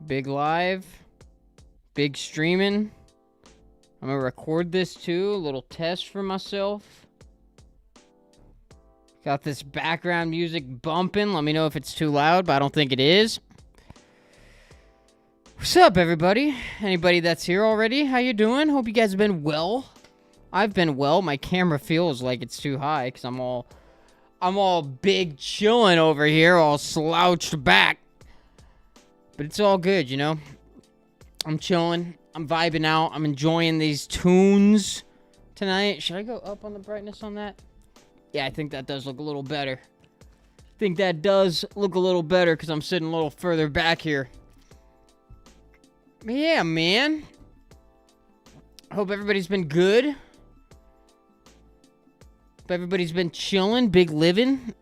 Big live. Big streaming. I'm going to record this too. A little test for myself. Got this background music bumping. Let me know if it's too loud, but I don't think it is. What's up, everybody? Anybody that's here already? How you doing? Hope you guys have been well. I've been well. My camera feels like it's too high because I'm all big chilling over here, all slouched back. But it's all good, you know? I'm chilling. I'm vibing out. I'm enjoying these tunes tonight. Should I go up on the brightness on that? Yeah, I think that does look a little better. I think that does look a little better because I'm sitting a little further back here. But yeah, man. Hope everybody's been good. Hope everybody's been chilling, big living,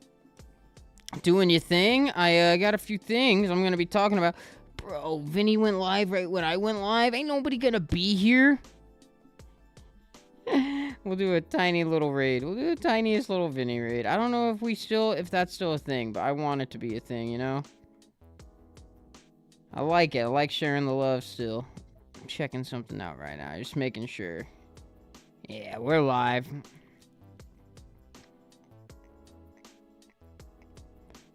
doing your thing. I got a few things I'm going to be talking about. Bro, Vinny went live right when I went live. Ain't nobody going to be here. We'll do a tiny little raid. We'll do the tiniest little Vinny raid. I don't know if that's still a thing, but I want it to be a thing, you know? I like it. I like sharing the love still. I'm checking something out right now. Just making sure. Yeah, we're live.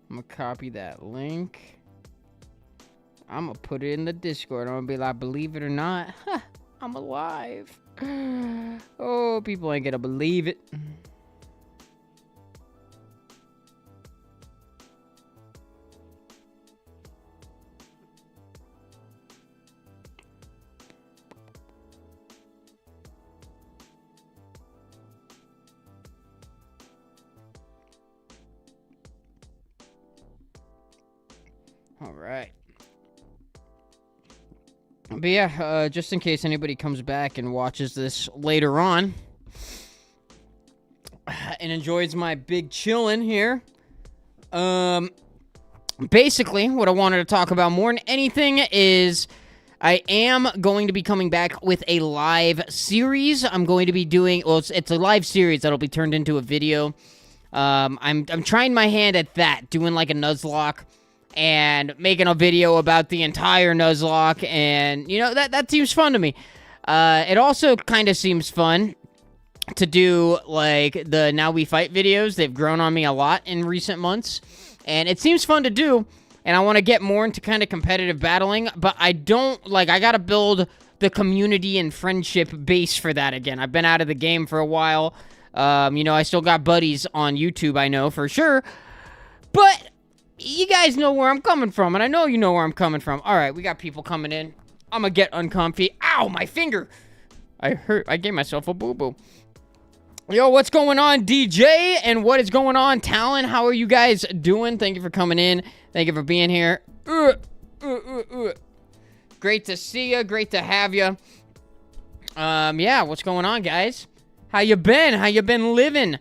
I'm going to copy that link. I'm going to put it in the Discord. I'm going to be like, believe it or not, I'm alive. Oh, people ain't going to believe it. All right. But yeah, just in case anybody comes back and watches this later on and enjoys my big chillin' here, basically what I wanted to talk about more than anything is I am going to be coming back with a live series. I'm going to be doing, well, it's a live series that'll be turned into a video. I'm trying my hand at that, doing like a Nuzlocke and making a video about the entire Nuzlocke, and, you know, that seems fun to me. It also kind of seems fun to do, like, the Now We Fight videos. They've grown on me a lot in recent months, and it seems fun to do, and I want to get more into kind of competitive battling, but I gotta build the community and friendship base for that again. I've been out of the game for a while. You know, I still got buddies on YouTube, I know, for sure, but you guys know where I'm coming from, and I know you know where I'm coming from. All right, we got people coming in. I'm gonna get uncomfy. Ow, my finger. I gave myself a boo-boo. Yo, what's going on, DJ? And what is going on, Talon? How are you guys doing? Thank you for coming in. Thank you for being here. Great to see you. Great to have you. Yeah, what's going on, guys? How you been? How you been living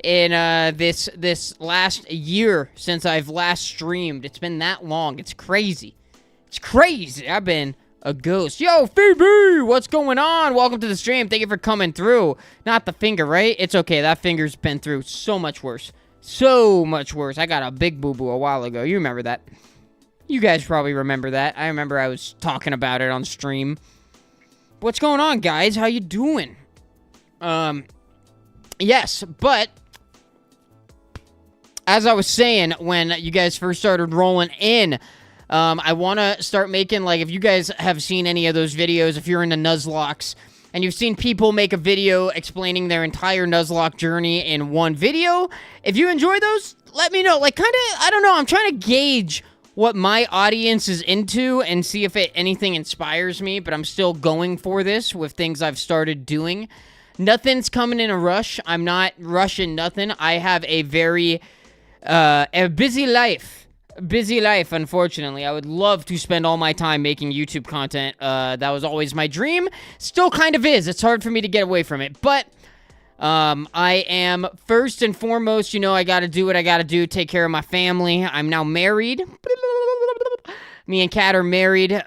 in this last year since I've last streamed? It's been that long. It's crazy. It's crazy. I've been a ghost. Yo, Phoebe, what's going on? Welcome to the stream. Thank you for coming through. Not the finger, right? It's okay. That finger's been through so much worse. So much worse. I got a big boo-boo a while ago. You remember that. You guys probably remember that. I remember I was talking about it on stream. What's going on, guys? How you doing? Yes, but as I was saying, when you guys first started rolling in, I want to start making, like, if you guys have seen any of those videos, if you're into Nuzlocks, and you've seen people make a video explaining their entire Nuzlocke journey in one video, if you enjoy those, let me know. Like, kind of, I don't know, I'm trying to gauge what my audience is into and see if anything inspires me, but I'm still going for this with things I've started doing. Nothing's coming in a rush. I'm not rushing nothing. I have a very a busy life, unfortunately. I would love to spend all my time making YouTube content. That was always my dream. Still kind of is. It's hard for me to get away from it. But I am, first and foremost, you know, I got to do what I got to do, take care of my family. I'm now married. Me and Kat are married.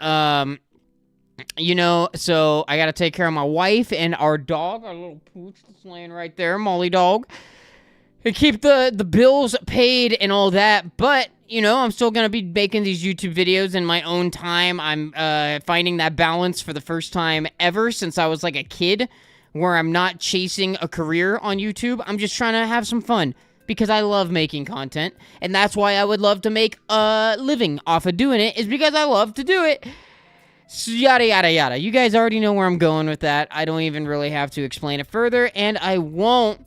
You know, so I got to take care of my wife and our dog, our little pooch that's laying right there, Molly dog. To keep the bills paid and all that. But, I'm still gonna be making these YouTube videos in my own time. I'm finding that balance for the first time ever since I was like a kid, where I'm not chasing a career on YouTube. I'm just trying to have some fun because I love making content, and that's why I would love to make a living off of doing it, is because I love to do it. So yada yada yada. You guys already know where I'm going with that. I don't even really have to explain it further, and I won't.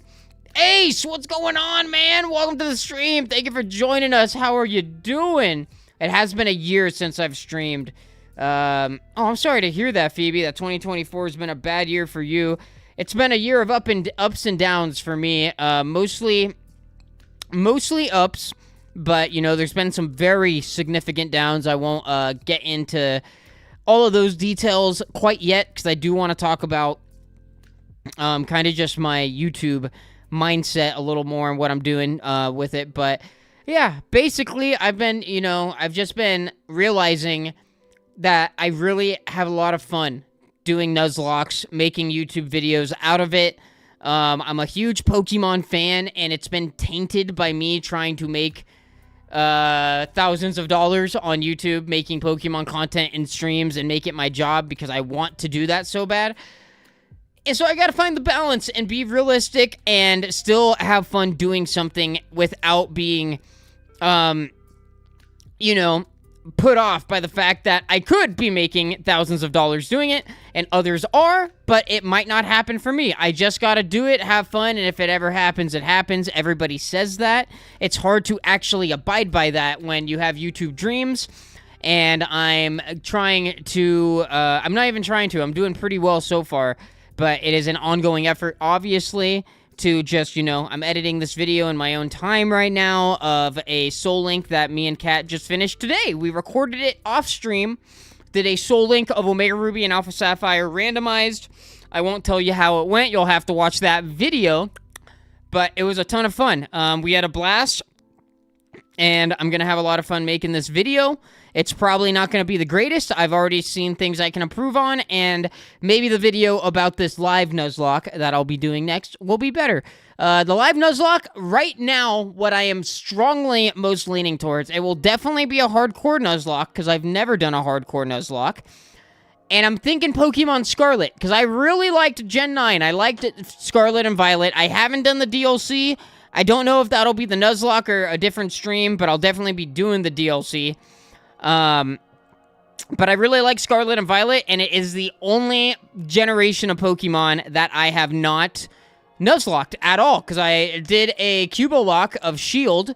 Ace, what's going on, man? Welcome to the stream. Thank you for joining us. How are you doing? It has been a year since I've streamed. I'm sorry to hear that, Phoebe. That 2024 has been a bad year for you. It's been a year of ups and downs for me. Mostly ups, but there's been some very significant downs. I won't get into all of those details quite yet, because I do want to talk about kind of just my YouTube mindset a little more and what I'm doing with it. But yeah, basically I've just been realizing that I really have a lot of fun doing Nuzlocks, making YouTube videos out of it. I'm a huge Pokemon fan, and it's been tainted by me trying to make thousands of dollars on YouTube, making Pokemon content in streams and make it my job because I want to do that so bad. And so I gotta find the balance and be realistic and still have fun doing something without being, put off by the fact that I could be making thousands of dollars doing it, and others are, but it might not happen for me. I just gotta do it, have fun, and if it ever happens, it happens. Everybody says that. It's hard to actually abide by that when you have YouTube dreams, and I'm trying to, I'm not even trying to, I'm doing pretty well so far, but it is an ongoing effort, obviously, to just, I'm editing this video in my own time right now of a Soul Link that me and Kat just finished today. We recorded it off stream, did a Soul Link of Omega Ruby and Alpha Sapphire randomized. I won't tell you how it went. You'll have to watch that video, but it was a ton of fun. We had a blast, and I'm going to have a lot of fun making this video. It's probably not going to be the greatest. I've already seen things I can improve on, and maybe the video about this live Nuzlocke that I'll be doing next will be better. The live Nuzlocke, right now, what I am strongly most leaning towards, it will definitely be a hardcore Nuzlocke, because I've never done a hardcore Nuzlocke. And I'm thinking Pokemon Scarlet, because I really liked Gen 9. I liked Scarlet and Violet. I haven't done the DLC. I don't know if that'll be the Nuzlocke or a different stream, but I'll definitely be doing the DLC. But I really like Scarlet and Violet, and it is the only generation of Pokemon that I have not Nuzlocked at all, because I did a Cubo Lock of Shield,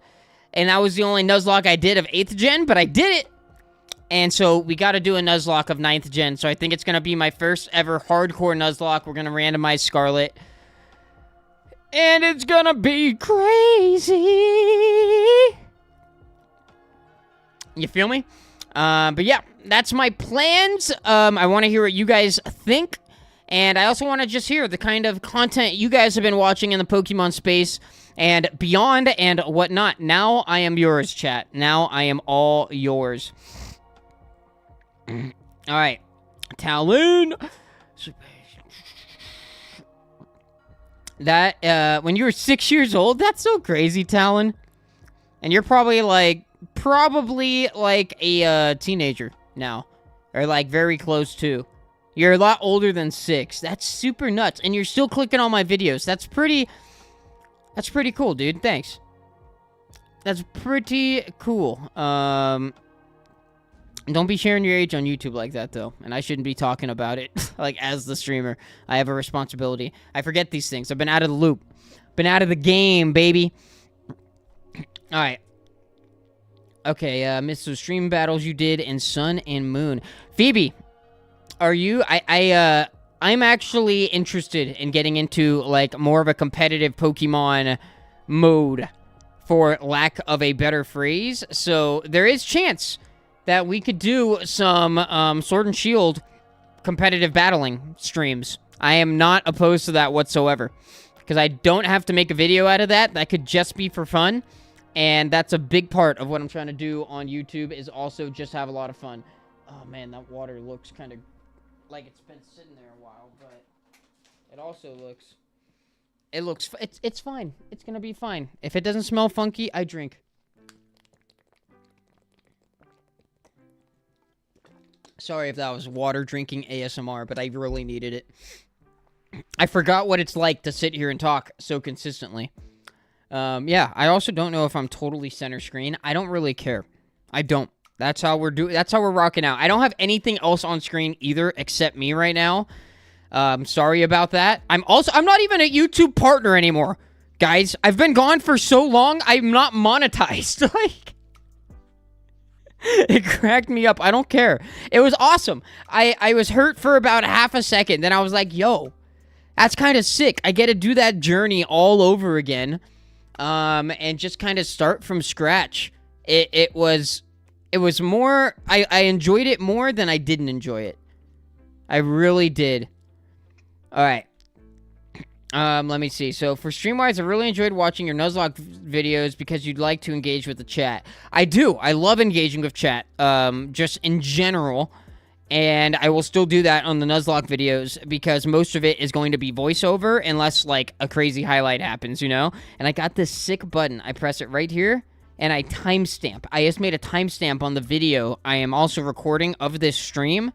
and that was the only Nuzlocke I did of 8th Gen, but I did it, and so we gotta do a Nuzlocke of 9th Gen, so I think it's gonna be my first ever hardcore Nuzlocke. We're gonna randomize Scarlet, and it's gonna be crazy! You feel me? But yeah, that's my plans. I want to hear what you guys think. And I also want to just hear the kind of content you guys have been watching in the Pokemon space and beyond and whatnot. Now I am yours, chat. Now I am all yours. All right. Talon. That, when you were 6 years old, that's so crazy, Talon. And you're probably like a teenager now, or like very close to. You're a lot older than 6. That's super nuts, and you're still clicking on my videos. That's pretty cool, dude. Thanks. That's pretty cool. Don't be sharing your age on YouTube like that, though. And I shouldn't be talking about it, like, as the streamer. I have a responsibility. I forget these things. I've been out of the loop. Been out of the game, baby. All right. Okay, missed those stream battles you did in Sun and Moon. Phoebe, are you... I'm actually interested in getting into, like, more of a competitive Pokemon mode, for lack of a better phrase. So, there is chance that we could do some, Sword and Shield competitive battling streams. I am not opposed to that whatsoever, because I don't have to make a video out of that. That could just be for fun. And that's a big part of what I'm trying to do on YouTube, is also just have a lot of fun. Oh, man, that water looks kind of like it's been sitting there a while, but it also looks... It's fine. It's going to be fine. If it doesn't smell funky, I drink. Sorry if that was water drinking ASMR, but I really needed it. I forgot what it's like to sit here and talk so consistently. Yeah, I also don't know if I'm totally center screen. I don't really care. I don't. That's how we're rocking out. I don't have anything else on screen either except me right now. Sorry about that. I'm not even a YouTube partner anymore. Guys, I've been gone for so long, I'm not monetized. Like, it cracked me up. I don't care. It was awesome. I was hurt for about half a second. Then I was like, yo, that's kind of sick. I get to do that journey all over again. And just kind of start from scratch. It was more, I enjoyed it more than I didn't enjoy it. I really did. All right. Let me see. So for Streamwise, I really enjoyed watching your Nuzlocke videos because you'd like to engage with the chat. I do. I love engaging with chat, just in general. And I will still do that on the Nuzlocke videos because most of it is going to be voiceover unless, like, a crazy highlight happens, you know? And I got this sick button. I press it right here, and I timestamp. I just made a timestamp on the video I am also recording of this stream.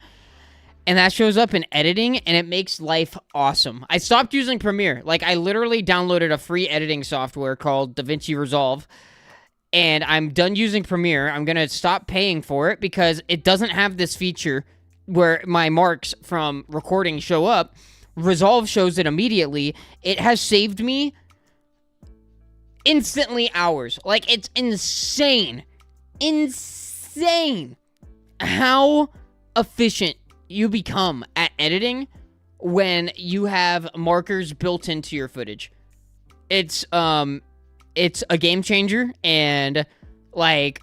And that shows up in editing, and it makes life awesome. I stopped using Premiere. Like, I literally downloaded a free editing software called DaVinci Resolve, and I'm done using Premiere. I'm going to stop paying for it because it doesn't have this feature where my marks from recording show up. Resolve shows it immediately. It has saved me instantly hours. Like, it's insane. Insane how efficient you become at editing when you have markers built into your footage. It's a game changer, and like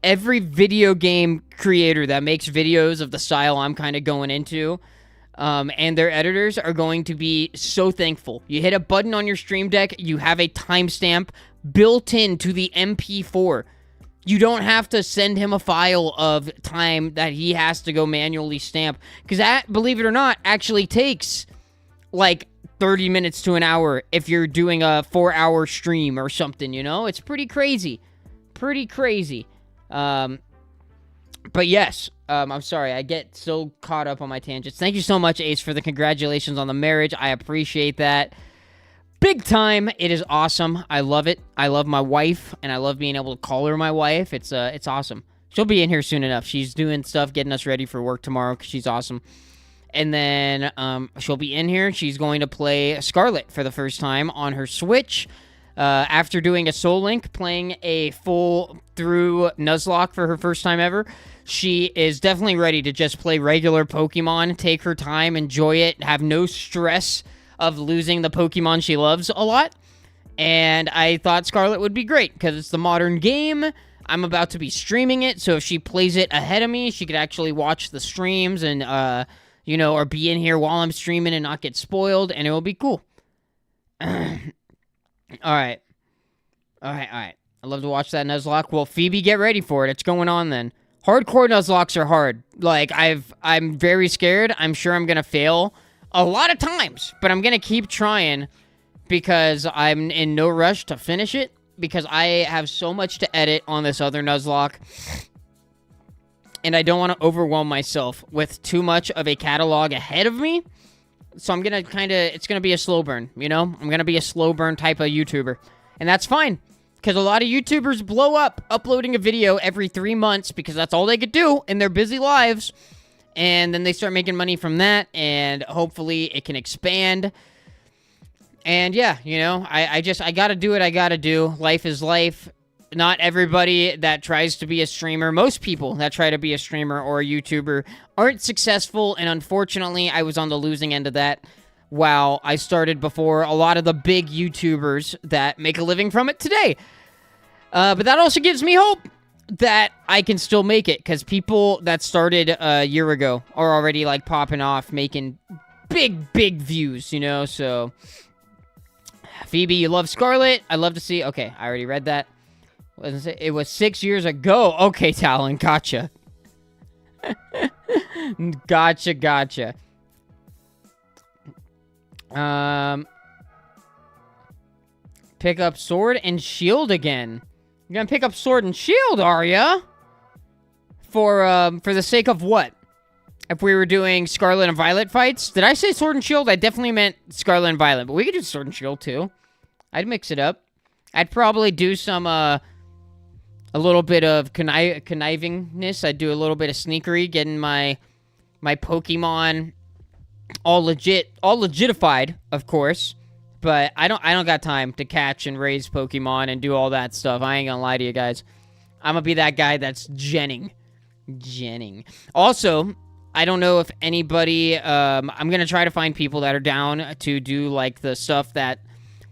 every video game creator that makes videos of the style I'm kind of going into, and their editors are going to be so thankful. You hit a button on your Stream Deck, you have a timestamp built into the MP4. You don't have to send him a file of time that he has to go manually stamp. Because that, believe it or not, actually takes like 30 minutes to an hour if you're doing a 4-hour stream or something, you know? It's pretty crazy. Pretty crazy. But yes, I'm sorry. I get so caught up on my tangents. Thank you so much, Ace, for the congratulations on the marriage. I appreciate that. Big time. It is awesome. I love it. I love my wife, and I love being able to call her my wife. It's awesome. She'll be in here soon enough. She's doing stuff, getting us ready for work tomorrow, because she's awesome. And then she'll be in here. She's going to play Scarlet for the first time on her Switch. After doing a Soul Link, playing a full through Nuzlocke for her first time ever, she is definitely ready to just play regular Pokemon, take her time, enjoy it, have no stress of losing the Pokemon she loves a lot. And I thought Scarlet would be great because it's the modern game. I'm about to be streaming it, so if she plays it ahead of me, she could actually watch the streams and you know, or be in here while I'm streaming and not get spoiled, and it will be cool. Alright. I love to watch that Nuzlocke. Well, Phoebe, get ready for it. It's going on then. Hardcore Nuzlocks are hard. Like, I'm very scared. I'm sure I'm gonna fail a lot of times, but I'm gonna keep trying because I'm in no rush to finish it because I have so much to edit on this other Nuzlocke, and I don't want to overwhelm myself with too much of a catalog ahead of me. So I'm gonna it's gonna be a slow burn, you know? I'm gonna be a slow burn type of YouTuber, and that's fine because a lot of YouTubers blow up uploading a video every 3 months because that's all they could do in their busy lives. And then they start making money from that, and hopefully it can expand. And yeah, you know, I gotta do what I gotta do. Life is life. Not everybody that tries to be a streamer, most people that try to be a streamer or a YouTuber aren't successful, and unfortunately, I was on the losing end of that while I started before a lot of the big YouTubers that make a living from it today. But that also gives me hope that I can still make it, because people that started a year ago are already, like, popping off, making big views, you know, so... Phoebe, you love Scarlet. I love to see... Okay, I already read that. It was 6 years ago. Okay, Talon, gotcha. Gotcha. Pick up Sword and Shield again. You're gonna pick up Sword and Shield, are ya? For the sake of what? if we were doing Scarlet and Violet fights. Did I say Sword and Shield? I definitely meant Scarlet and Violet, but we could do Sword and Shield too. I'd mix it up. I'd probably do some, a little bit of connivingness. I'd do a little bit of sneakery, getting my Pokemon all legitified, of course. But I don't got time to catch and raise Pokemon and do all that stuff. I ain't gonna lie to you guys. I'm gonna be that guy that's Jenning. Also, I don't know if anybody, I'm gonna try to find people that are down to do, like, the stuff that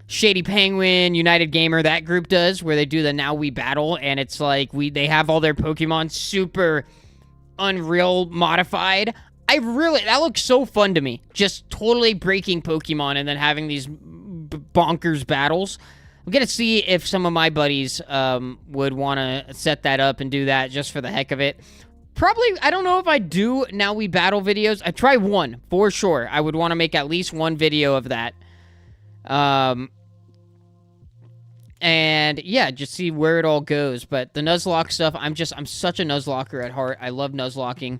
Shady Penguin, United Gamer, that group does, where they do the Now We Battle, and it's like, they have all their Pokemon super Unreal modified. That looks so fun to me. Just totally breaking Pokemon and then having these bonkers battles. I'm gonna see if some of my buddies, would want to set that up and do that just for the heck of it. Probably, I don't know if I do Now We Battle videos. I try one, for sure. I would want to make at least one video of that. And yeah, just see where it all goes. But the Nuzlocke stuff, I'm such a Nuzlocker at heart. I love Nuzlocking.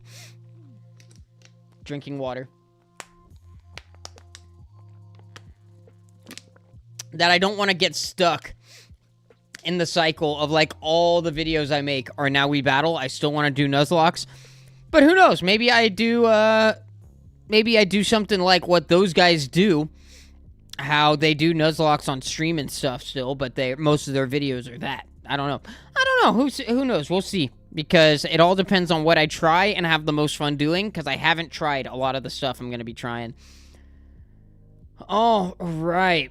Drinking water. That I don't want to get stuck in the cycle of, like, all the videos I make are Now We Battle. I still want to do Nuzlocks. But who knows? Maybe I do something like what those guys do. How they do Nuzlocks on stream and stuff still, but most of their videos are that. I don't know. Who knows? We'll see. Because it all depends on what I try and have the most fun doing, because I haven't tried a lot of the stuff I'm going to be trying. All right.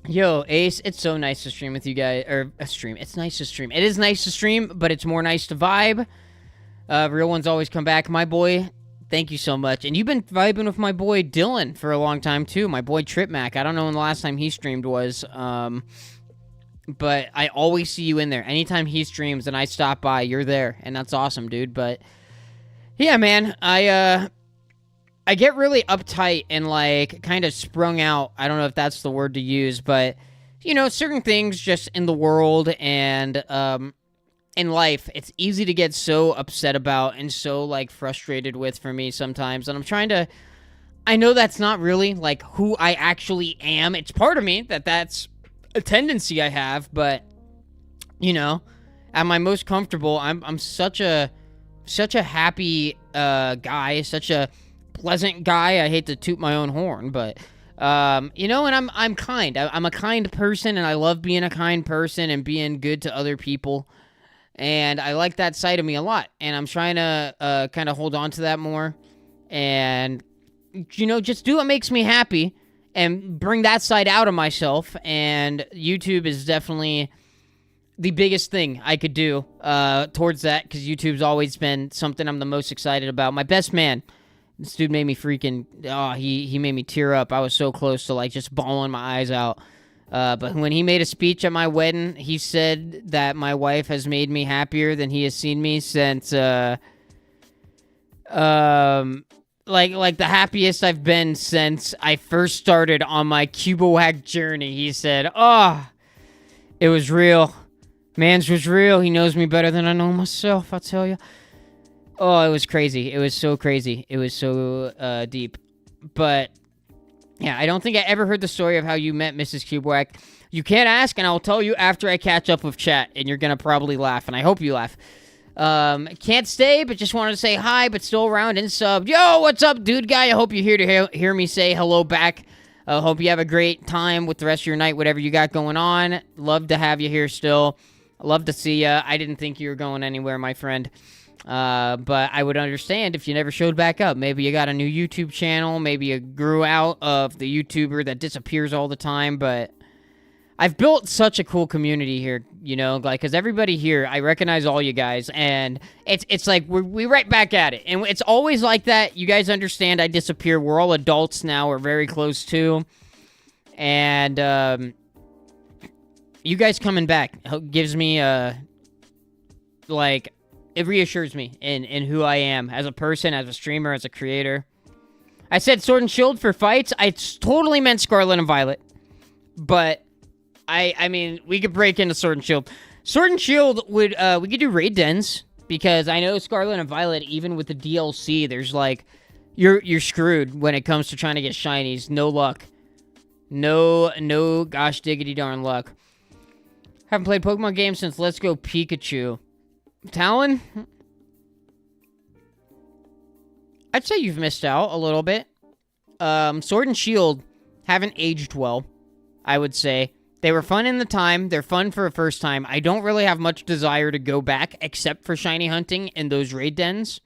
Yo, Ace, it's so nice to stream with you guys, it's nice to stream. It is nice to stream, but it's more nice to vibe. Real ones always come back, my boy. Thank you so much. And you've been vibing with my boy Dylan for a long time, too. My boy Trip Mac. I don't know when the last time he streamed was, but I always see you in there. Anytime he streams and I stop by, you're there, and that's awesome, dude. But, yeah, man, I get really uptight and, like, kind of sprung out. I don't know if that's the word to use, but, you know, certain things just in the world and in life, it's easy to get so upset about and so, like, frustrated with for me sometimes. And I'm trying to... I know that's not really, like, who I actually am. It's part of me that's a tendency I have, but, you know, at my most comfortable, I'm such a happy guy, such a pleasant guy. I hate to toot my own horn, but you know, and I'm kind. I'm a kind person, and I love being a kind person and being good to other people, and I like that side of me a lot. And I'm trying to kind of hold on to that more, and, you know, just do what makes me happy and bring that side out of myself. And YouTube is definitely the biggest thing I could do towards that, because YouTube's always been something I'm the most excited about. My best man, this dude made me freaking, he made me tear up. I was so close to, like, just bawling my eyes out. But when he made a speech at my wedding, he said that my wife has made me happier than he has seen me since, like the happiest I've been since I first started on my Cubowack journey. He said, it was real. Mans was real. He knows me better than I know myself, I'll tell you. Oh, it was crazy. It was so crazy. It was so deep. But, yeah, I don't think I ever heard the story of how you met Mrs. Cubowack. You can't ask, and I'll tell you after I catch up with chat, and you're going to probably laugh, and I hope you laugh. Can't stay, but just wanted to say hi, but still around and sub. Yo, what's up, dude guy? I hope you're here to hear me say hello back. Hope you have a great time with the rest of your night, whatever you got going on. Love to have you here still. Love to see you. I didn't think you were going anywhere, my friend. But I would understand if you never showed back up. Maybe you got a new YouTube channel. Maybe you grew out of the YouTuber that disappears all the time. But I've built such a cool community here, you know, like, because everybody here, I recognize all you guys, and it's like we're right back at it. And it's always like that. You guys understand I disappear. We're all adults now. We're very close to. And you guys coming back gives me, like... It reassures me in who I am as a person, as a streamer, as a creator. I said Sword and Shield for fights. I totally meant Scarlet and Violet. But, I mean, we could break into Sword and Shield. Sword and Shield would, we could do raid dens. because I know Scarlet and Violet, even with the DLC, there's like, you're screwed when it comes to trying to get shinies. No luck. No gosh diggity darn luck. Haven't played Pokemon games since Let's Go Pikachu. Talon? I'd say you've missed out a little bit. Sword and Shield haven't aged well, I would say. They were fun in the time. They're fun for a first time. I don't really have much desire to go back except for shiny hunting in those raid dens.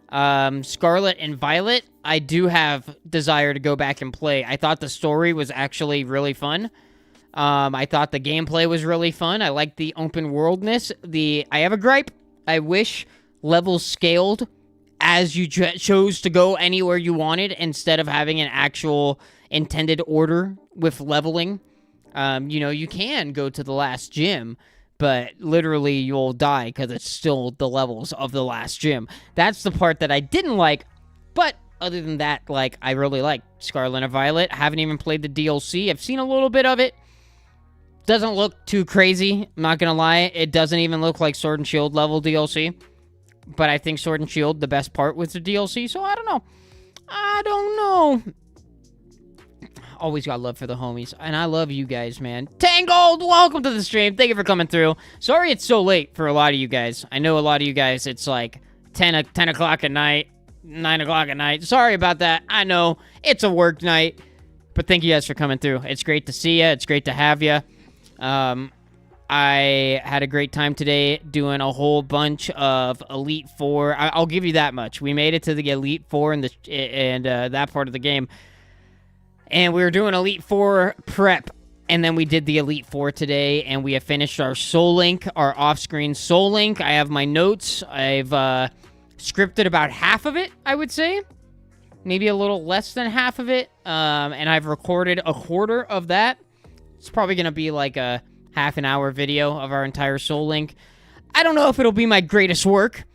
Scarlet and Violet, I do have desire to go back and play. I thought the story was actually really fun. I thought the gameplay was really fun. I liked the open worldness. I have a gripe. I wish levels scaled as you chose to go anywhere you wanted instead of having an actual intended order with leveling. You can go to the last gym, but literally you'll die because it's still the levels of the last gym. That's the part that I didn't like, but other than that, like, I really like Scarlet and Violet. Haven't even played the DLC. I've seen a little bit of it. Doesn't look too crazy, I'm not gonna lie. It doesn't even look like Sword and Shield level DLC, but I think Sword and Shield, the best part was the DLC, so I don't know. Always got love for the homies, and I love you guys, man. Tangled, welcome to the stream. Thank you for coming through. Sorry it's so late for a lot of you guys. I know a lot of you guys, it's like 10 o'clock at night, 9 o'clock at night. Sorry about that. I know it's a work night, but thank you guys for coming through. It's great to see you. It's great to have you. I had a great time today doing a whole bunch of Elite Four. I'll give you that much. We made it to the Elite Four and that part of the game. And we were doing Elite Four prep, and then we did the Elite Four today, and we have finished our Soul Link, our off-screen Soul Link. I have my notes. I've scripted about half of it, I would say. Maybe a little less than half of it. And I've recorded a quarter of that. It's probably going to be like a half an hour video of our entire Soul Link. I don't know if it'll be my greatest work.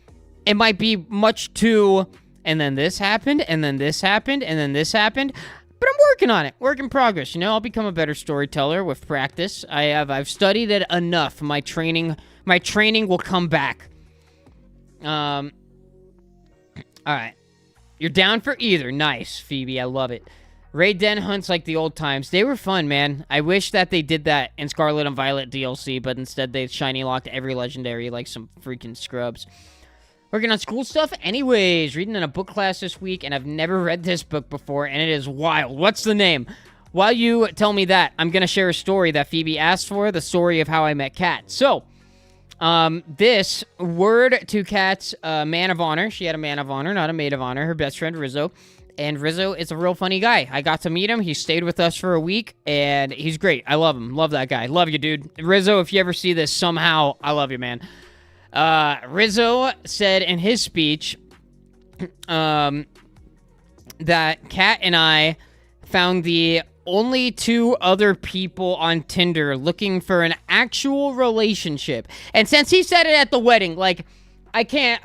It might be much too, and then this happened, and then this happened, and then this happened. But I'm working on it. Work in progress. I'll become a better storyteller with practice. I've studied it enough. My training will come back. All right. You're down for either. Nice, Phoebe. I love it. Raid Den hunts like the old times. They were fun, man. I wish that they did that in Scarlet and Violet DLC, but instead they shiny locked every legendary like some freaking scrubs. Working on school stuff? Anyways, reading in a book class this week, and I've never read this book before, and it is wild. What's the name? While you tell me that, I'm going to share a story that Phoebe asked for, the story of how I met Kat. So, this word to Kat's man of honor. She had a man of honor, not a maid of honor. Her best friend, Rizzo. And Rizzo is a real funny guy. I got to meet him. He stayed with us for a week, and he's great. I love him. Love that guy. Love you, dude. Rizzo, if you ever see this somehow, I love you, man. Rizzo said in his speech that Kat and I found the only two other people on Tinder looking for an actual relationship. And since he said it at the wedding, like, I can't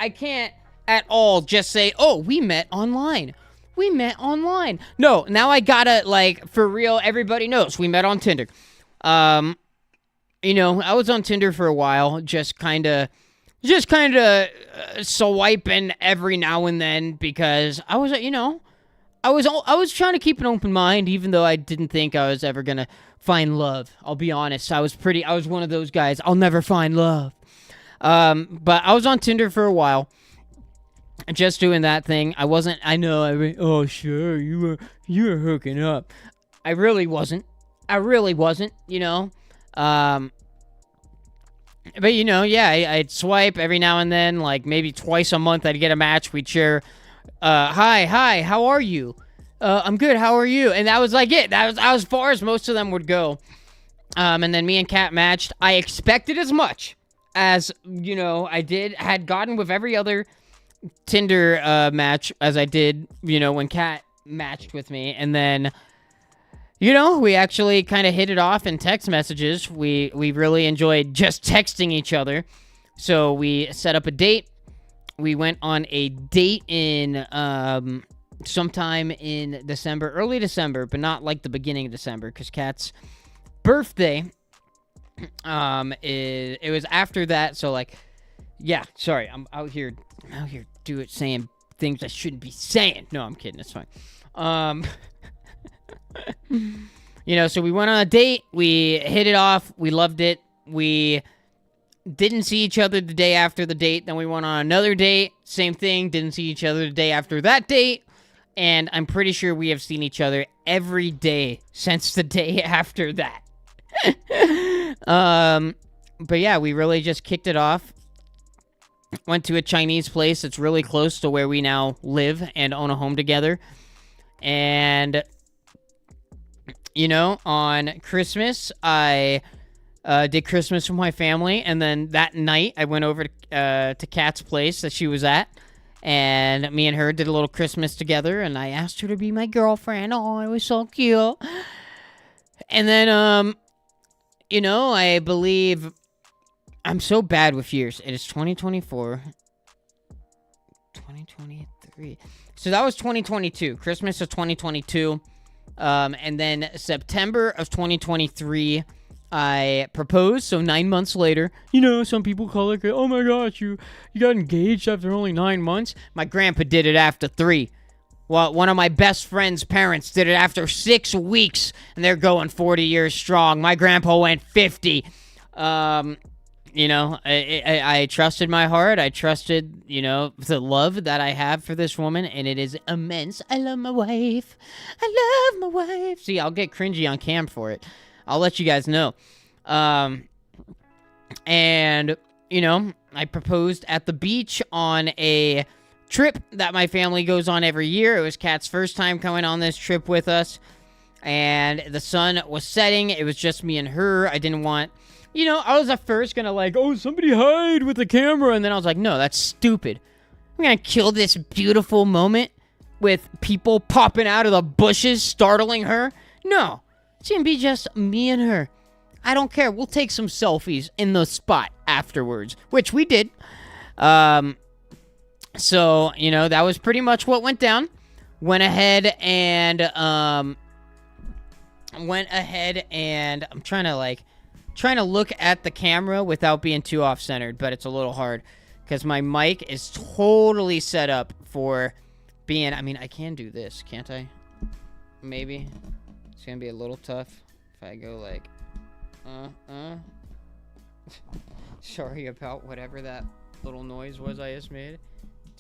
at all just say, oh, we met online. We met online. No, now I gotta, like, for real, everybody knows we met on Tinder. I was on Tinder for a while, just kind of swiping every now and then because I was trying to keep an open mind, even though I didn't think I was ever gonna find love. I'll be honest. I was one of those guys. I'll never find love. But I was on Tinder for a while, just doing that thing. Oh, sure, you were hooking up. I really wasn't. But, I'd swipe every now and then, like maybe twice a month I'd get a match. We'd share, hi, how are you? I'm good, how are you? And that was like it. That was as far as most of them would go. And then me and Kat matched. I expected as much as, I had gotten with every other Tinder match as I did, when Kat matched with me. And then... we actually kind of hit it off in text messages. We really enjoyed just texting each other. So we set up a date. We went on a date in sometime in December, early December, but not like the beginning of December, because Kat's birthday it was after that. So like Yeah, sorry, I'm out here saying things I shouldn't be saying. No, I'm kidding. It's fine. So we went on a date. We hit it off. We loved it. We didn't see each other the day after the date. Then we went on another date. Same thing. Didn't see each other the day after that date. And I'm pretty sure we have seen each other every day since the day after that. But yeah, we really just kicked it off. Went to a Chinese place that's really close to where we now live and own a home together. And, on Christmas, I did Christmas with my family. And then that night, I went over to Kat's place that she was at. And me and her did a little Christmas together. And I asked her to be my girlfriend. Oh, it was so cute. And then, I believe... I'm so bad with years. It is 2024. 2023. So that was 2022. Christmas of 2022. And then September of 2023, I proposed. So 9 months later. Some people call it, oh my gosh, you got engaged after only 9 months. My grandpa did it after 3. Well, one of my best friend's parents did it after 6 weeks. And they're going 40 years strong. My grandpa went 50. I trusted my heart. I trusted, the love that I have for this woman, and it is immense. I love my wife. I love my wife. See, I'll get cringy on cam for it. I'll let you guys know. And, I proposed at the beach on a trip that my family goes on every year. It was Kat's first time coming on this trip with us, and the sun was setting. It was just me and her. I didn't want... I was at first gonna somebody hide with the camera. And then I was like, no, that's stupid. I'm gonna kill this beautiful moment with people popping out of the bushes, startling her. No, it's gonna be just me and her. I don't care. We'll take some selfies in the spot afterwards, which we did. So, that was pretty much what went down. Went ahead and I'm trying to look at the camera without being too off-centered, but it's a little hard because my mic is totally set up for being... I can do this, can't I? Maybe. It's going to be a little tough if I go Sorry about whatever that little noise was I just made.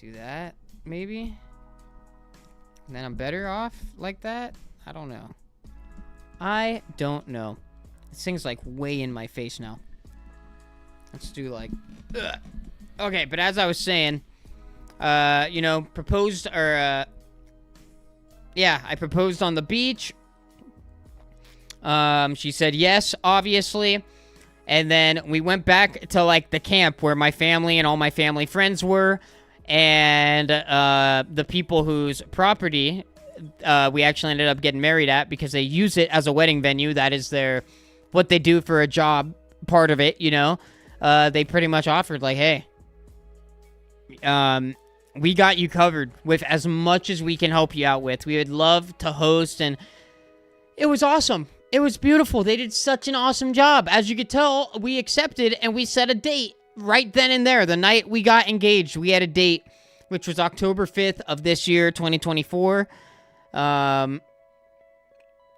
Do that, maybe? And then I'm better off like that? I don't know. This thing's way in my face now. Let's do ugh. Okay, but as I was saying, proposed I proposed on the beach. She said yes, obviously. And then we went back to the camp where my family and all my family friends were. And the people whose property we actually ended up getting married at because they use it as a wedding venue. That is what they do for a job, part of it, they pretty much offered, hey, we got you covered with as much as we can help you out with. We would love to host, and it was awesome. It was beautiful. They did such an awesome job. As you could tell, we accepted, and we set a date right then and there. The night we got engaged, we had a date, which was October 5th of this year, 2024.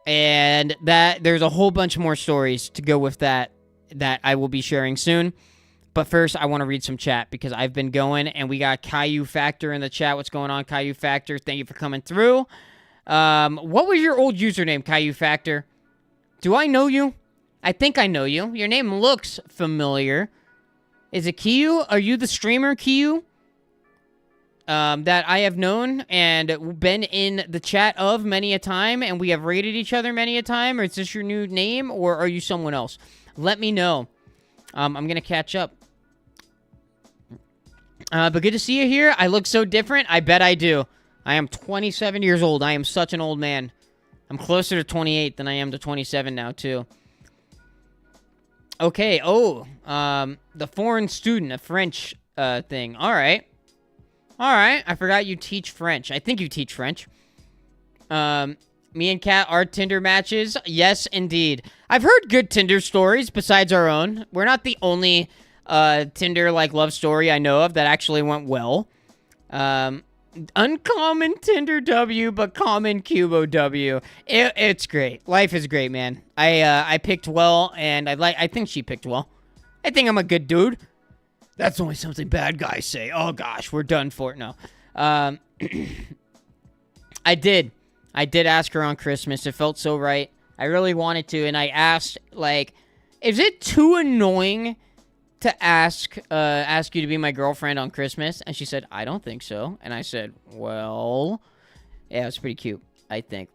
And there's a whole bunch more stories to go with that I will be sharing soon. But first, I want to read some chat because I've been going, and we got Caillou Factor in the chat. What's going on, Caillou Factor? Thank you for coming through. What was your old username, Caillou Factor? Do I know you? I think I know you. Your name looks familiar. Is it Caillou? Are you the streamer, Caillou? That I have known and been in the chat of many a time, and we have rated each other many a time, or is this your new name, or are you someone else? Let me know. I'm gonna catch up. But good to see you here. I look so different. I bet I do. I am 27 years old. I am such an old man. I'm closer to 28 than I am to 27 now, too. Okay, the foreign student, a French thing. All right. I forgot you teach French. I think you teach French. Me and Kat are Tinder matches. Yes, indeed. I've heard good Tinder stories besides our own. We're not the only Tinder, like, love story I know of that actually went well. Uncommon Tinder W, but common Cubo W. It's great. Life is great, man. I picked well, and I think she picked well. I think I'm a good dude. That's only something bad guys say. Oh, gosh, we're done for it. No. I did ask her on Christmas. It felt so right. I really wanted to, and I asked, like, is it too annoying to ask you to be my girlfriend on Christmas? And she said, I don't think so. And I said, well, yeah, it's pretty cute, I think.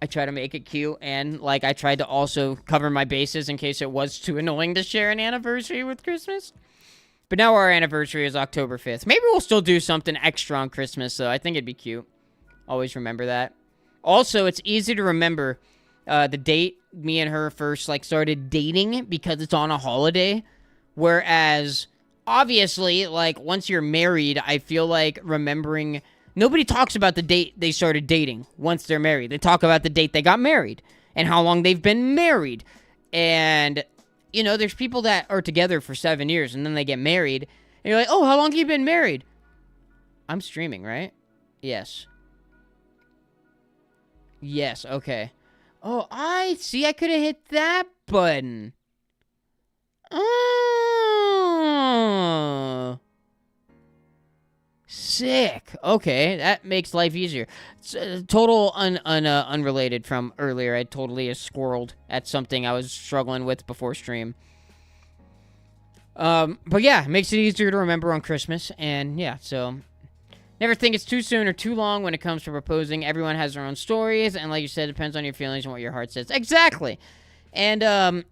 I try to make it cute, and, like, I tried to also cover my bases in case it was too annoying to share an anniversary with Christmas. But now our anniversary is October 5th. Maybe we'll still do something extra on Christmas, though. I think it'd be cute. Always remember that. Also, it's easy to remember the date me and her first, like, started dating because it's on a holiday. Whereas, obviously, like, once you're married, I feel like remembering... Nobody talks about the date they started dating once they're married. They talk about the date they got married and how long they've been married. And, you know, there's people that are together for 7 years and then they get married. And you're like, oh, how long have you been married? I'm streaming, right? Yes. Yes, okay. Oh, I see. I could have hit that button. Oh. Sick. Okay, that makes life easier. It's total unrelated from earlier. I totally squirreled at something I was struggling with before stream. But yeah, it makes it easier to remember on Christmas. And yeah, so... Never think it's too soon or too long when it comes to proposing. Everyone has their own stories, and like you said, it depends on your feelings and what your heart says. Exactly. And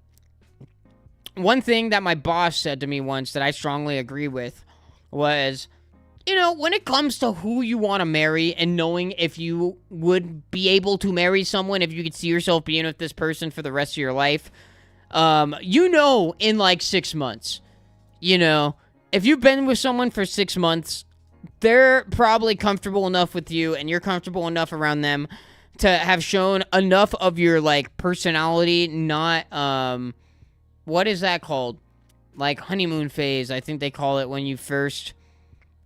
one thing that my boss said to me once that I strongly agree with was, you know, when it comes to who you want to marry and knowing if you would be able to marry someone, if you could see yourself being with this person for the rest of your life, you know, in like 6 months, you know, if you've been with someone for 6 months, they're probably comfortable enough with you and you're comfortable enough around them to have shown enough of your, like, personality, not, what is that called? Like, honeymoon phase, I think they call it when you first,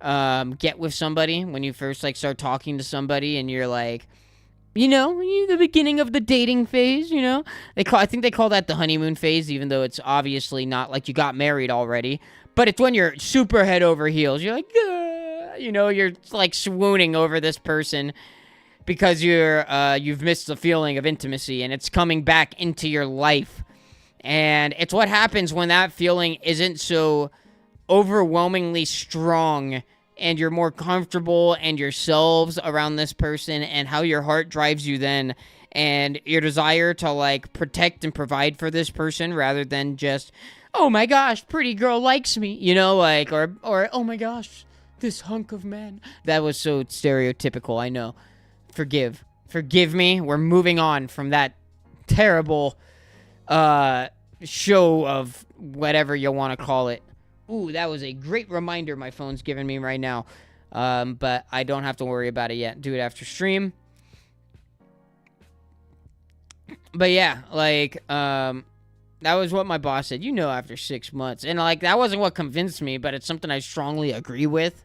get with somebody, when you first, like, start talking to somebody and you're, like, you know, the beginning of the dating phase, you know? I think they call that the honeymoon phase, even though it's obviously not like you got married already. But it's when you're super head over heels. You're like, you know, you're like swooning over this person because you've missed the feeling of intimacy and it's coming back into your life. And it's what happens when that feeling isn't so overwhelmingly strong and you're more comfortable and yourselves around this person and how your heart drives you then and your desire to, like, protect and provide for this person rather than just, oh my gosh, pretty girl likes me, you know, like, or oh my gosh, this hunk of man. That was so stereotypical, I know. Forgive me. We're moving on from that terrible show of whatever you want to call it. Ooh, that was a great reminder my phone's giving me right now. But I don't have to worry about it yet. Do it after stream. But yeah, like, that was what my boss said. You know, after 6 months. And, like, that wasn't what convinced me, but it's something I strongly agree with.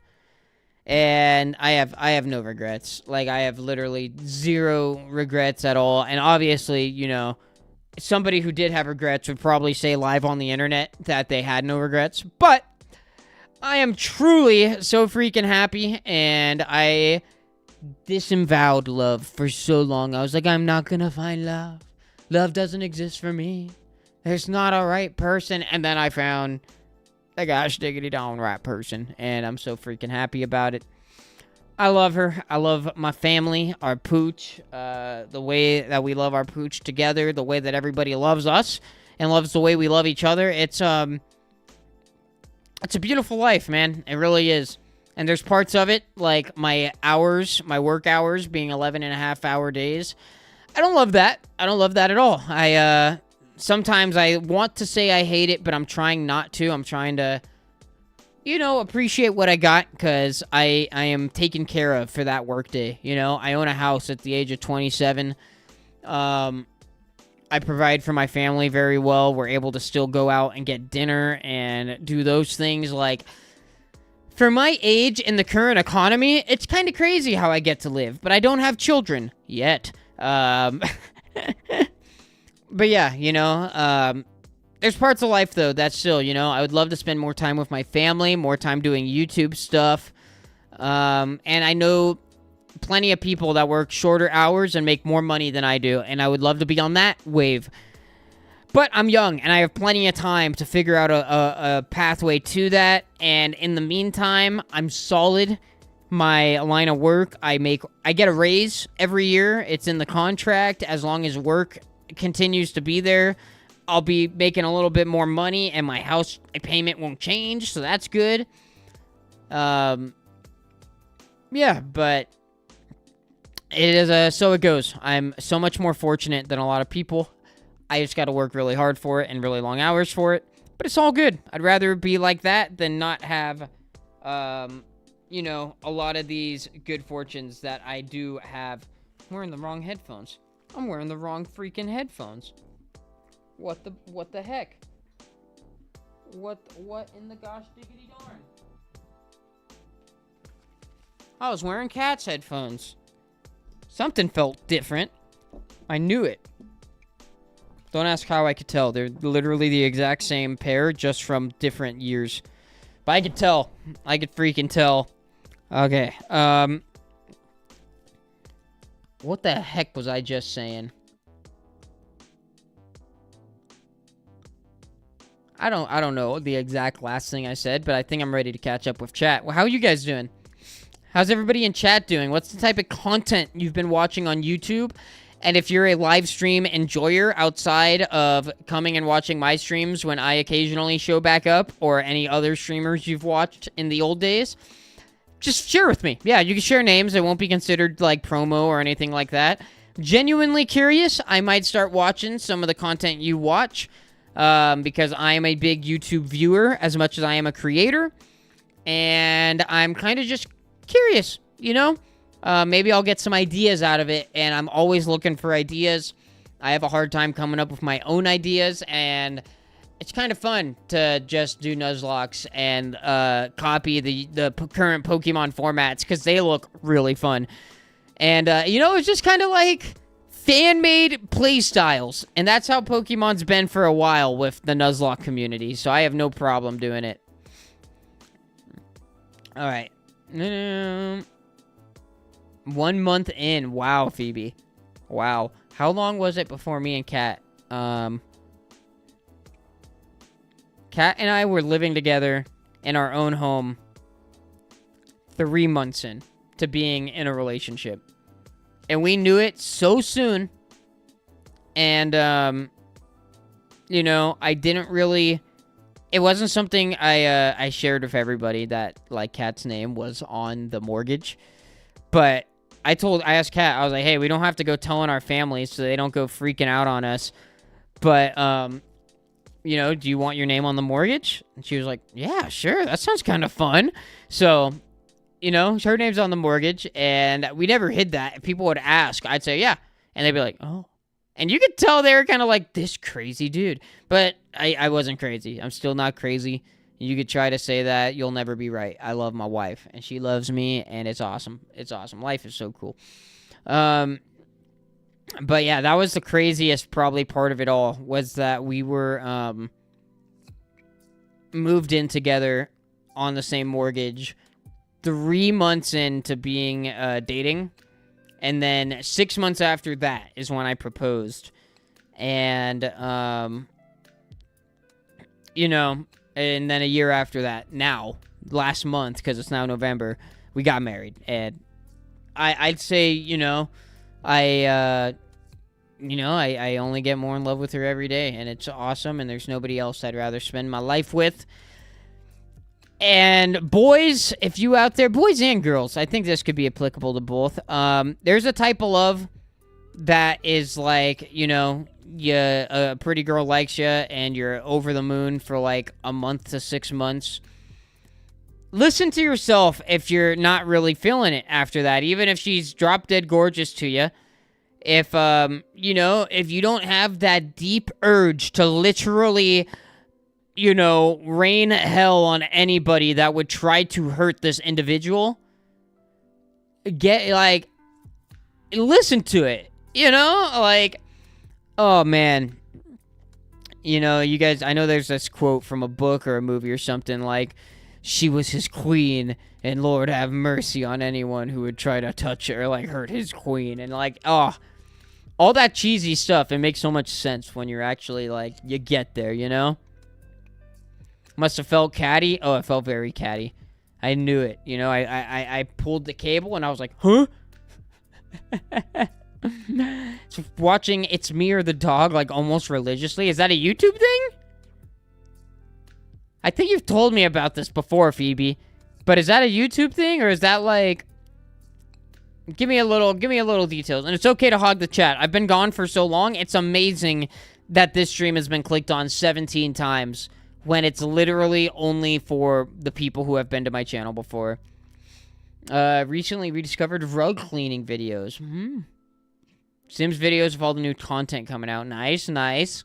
And I have no regrets. Like, I have literally zero regrets at all. And obviously, you know, somebody who did have regrets would probably say live on the internet that they had no regrets. But I am truly so freaking happy. And I disavowed love for so long. I was like, I'm not gonna find love. Love doesn't exist for me. There's not a right person. And then I found the gosh diggity down right person. And I'm so freaking happy about it. I love her. I love my family, our pooch, the way that we love our pooch together, the way that everybody loves us and loves the way we love each other. It's a beautiful life, man. It really is. And there's parts of it, like my work hours being 11.5-hour days. I don't love that. I don't love that at all. Sometimes I want to say I hate it, but I'm trying not to. I'm trying to, you know, appreciate what I got because I am taken care of for that work day. You know, I own a house at the age of 27. I I provide for my family very well. We're able to still go out and get dinner and do those things. Like, for my age in the current economy, it's kind of crazy how I get to live, but I don't have children yet. But yeah, there's parts of life, though, that still, I would love to spend more time with my family, more time doing YouTube stuff. And I know plenty of people that work shorter hours and make more money than I do, and I would love to be on that wave. But I'm young, and I have plenty of time to figure out a pathway to that, and in the meantime, I'm solid. My line of work, I get a raise every year. It's in the contract. As long as work continues to be there, I'll be making a little bit more money, and my house payment won't change, so that's good. Yeah, but it is so it goes. I'm so much more fortunate than a lot of people. I just got to work really hard for it and really long hours for it, but it's all good. I'd rather be like that than not have, a lot of these good fortunes that I do have. I'm wearing the wrong headphones. I'm wearing the wrong freaking headphones. What the heck? What in the gosh diggity darn? I was wearing Cat's headphones. Something felt different. I knew it. Don't ask how I could tell. They're literally the exact same pair, just from different years. But I could tell. I could freaking tell. Okay. What the heck was I just saying? I don't know the exact last thing I said, but I think I'm ready to catch up with chat. Well, how are you guys doing? How's everybody in chat doing? What's the type of content you've been watching on YouTube? And if you're a live stream enjoyer outside of coming and watching my streams when I occasionally show back up, or any other streamers you've watched in the old days, just share with me. Yeah, you can share names. It won't be considered like promo or anything like that. Genuinely curious, I might start watching some of the content you watch, because I am a big YouTube viewer as much as I am a creator. And I'm kind of just curious, maybe I'll get some ideas out of it, and I'm always looking for ideas. I have a hard time coming up with my own ideas, and it's kind of fun to just do Nuzlocks and copy the current Pokemon formats, because they look really fun. And, it's just kind of like fan-made play styles, and that's how Pokemon's been for a while with the Nuzlocke community, so I have no problem doing it. All right. 1 month in. Wow, Phoebe. Wow. How long was it before me and Kat? Kat and I were living together in our own home 3 months in to being in a relationship. And we knew it so soon. And, I didn't really... It wasn't something I shared with everybody that, like, Kat's name was on the mortgage. But I asked Kat, I was like, hey, we don't have to go telling our families so they don't go freaking out on us. But, do you want your name on the mortgage? And she was like, yeah, sure. That sounds kind of fun. So, her name's on the mortgage, and we never hid that. If people would ask, I'd say, yeah. And they'd be like, oh. And you could tell they were kind of like, this crazy dude. But I wasn't crazy. I'm still not crazy. You could try to say that. You'll never be right. I love my wife, and she loves me, and it's awesome. It's awesome. Life is so cool. But yeah, that was the craziest probably part of it all, was that we were moved in together on the same mortgage 3 months into being dating. And then 6 months after that is when I proposed. And, and then a year after that, now, last month, because it's now November, we got married. And I'd say, I only get more in love with her every day. And it's awesome, and there's nobody else I'd rather spend my life with. And boys, if you out there, boys and girls, I think this could be applicable to both. There's a type of love that is like, a pretty girl likes you and you're over the moon for like a month to 6 months. Listen to yourself if you're not really feeling it after that. Even if she's drop dead gorgeous to you, If, you know, if you don't have that deep urge to literally, you know, rain hell on anybody that would try to hurt this individual, listen to it, you know? Like, oh, man. You know, you guys, I know there's this quote from a book or a movie or something like, she was his queen, and Lord have mercy on anyone who would try to touch her or, like, hurt his queen. And, like, oh, all that cheesy stuff, it makes so much sense when you're actually, like, you get there, you know? Must have felt catty. Oh, it felt very catty. I knew it. You know, I pulled the cable, and I was like, huh? So watching It's Me or the Dog, like, almost religiously. Is that a YouTube thing? I think you've told me about this before, Phoebe. But is that a YouTube thing, or is that, like... Give me a little details. And it's okay to hog the chat. I've been gone for so long. It's amazing that this stream has been clicked on 17 times when it's literally only for the people who have been to my channel before. Recently rediscovered rug cleaning videos. Sims videos of all the new content coming out. Nice, nice.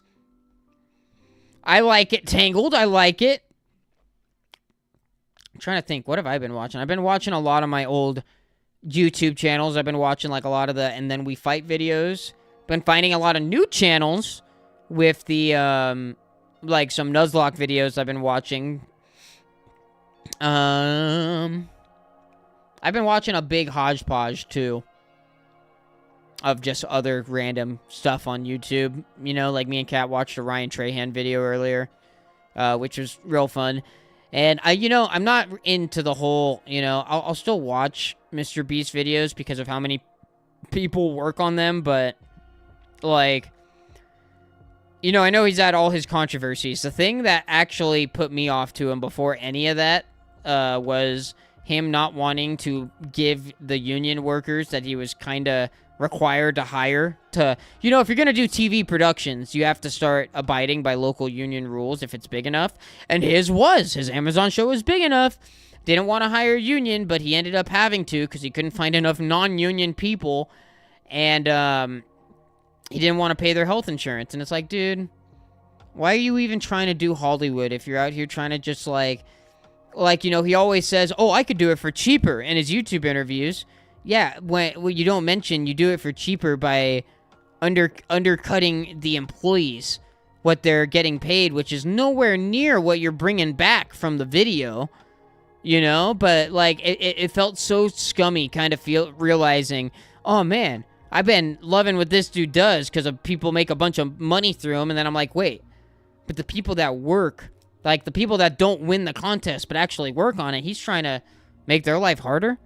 I like it, Tangled. I like it. I'm trying to think. What have I been watching? I've been watching a lot of my old YouTube channels. I've been watching like a lot of the And Then We Fight videos. Been finding a lot of new channels with the like some Nuzlocke videos I've been watching. I've been watching a big hodgepodge too of just other random stuff on YouTube. You know, like me and Kat watched a Ryan Trahan video earlier, which was real fun. And you know, I'm not into the whole, you know, I'll still watch Mr. Beast videos because of how many people work on them, but, like, you know, I know he's had all his controversies. The thing that actually put me off to him before any of that was him not wanting to give the union workers that he was kind of required to hire to, you know, if you're going to do TV productions, you have to start abiding by local union rules if it's big enough. And his Amazon show was big enough. Didn't want to hire a union, but he ended up having to because he couldn't find enough non-union people. And he didn't want to pay their health insurance. And it's like, dude, why are you even trying to do Hollywood if you're out here trying to just like, you know, he always says, oh, I could do it for cheaper in his YouTube interviews. Yeah, when you don't mention you do it for cheaper by undercutting the employees, what they're getting paid, which is nowhere near what you're bringing back from the video, you know? But, like, it felt so scummy kind of realizing, oh, man, I've been loving what this dude does because people make a bunch of money through him, and then I'm like, wait, but the people that work, like the people that don't win the contest but actually work on it, he's trying to make their life harder?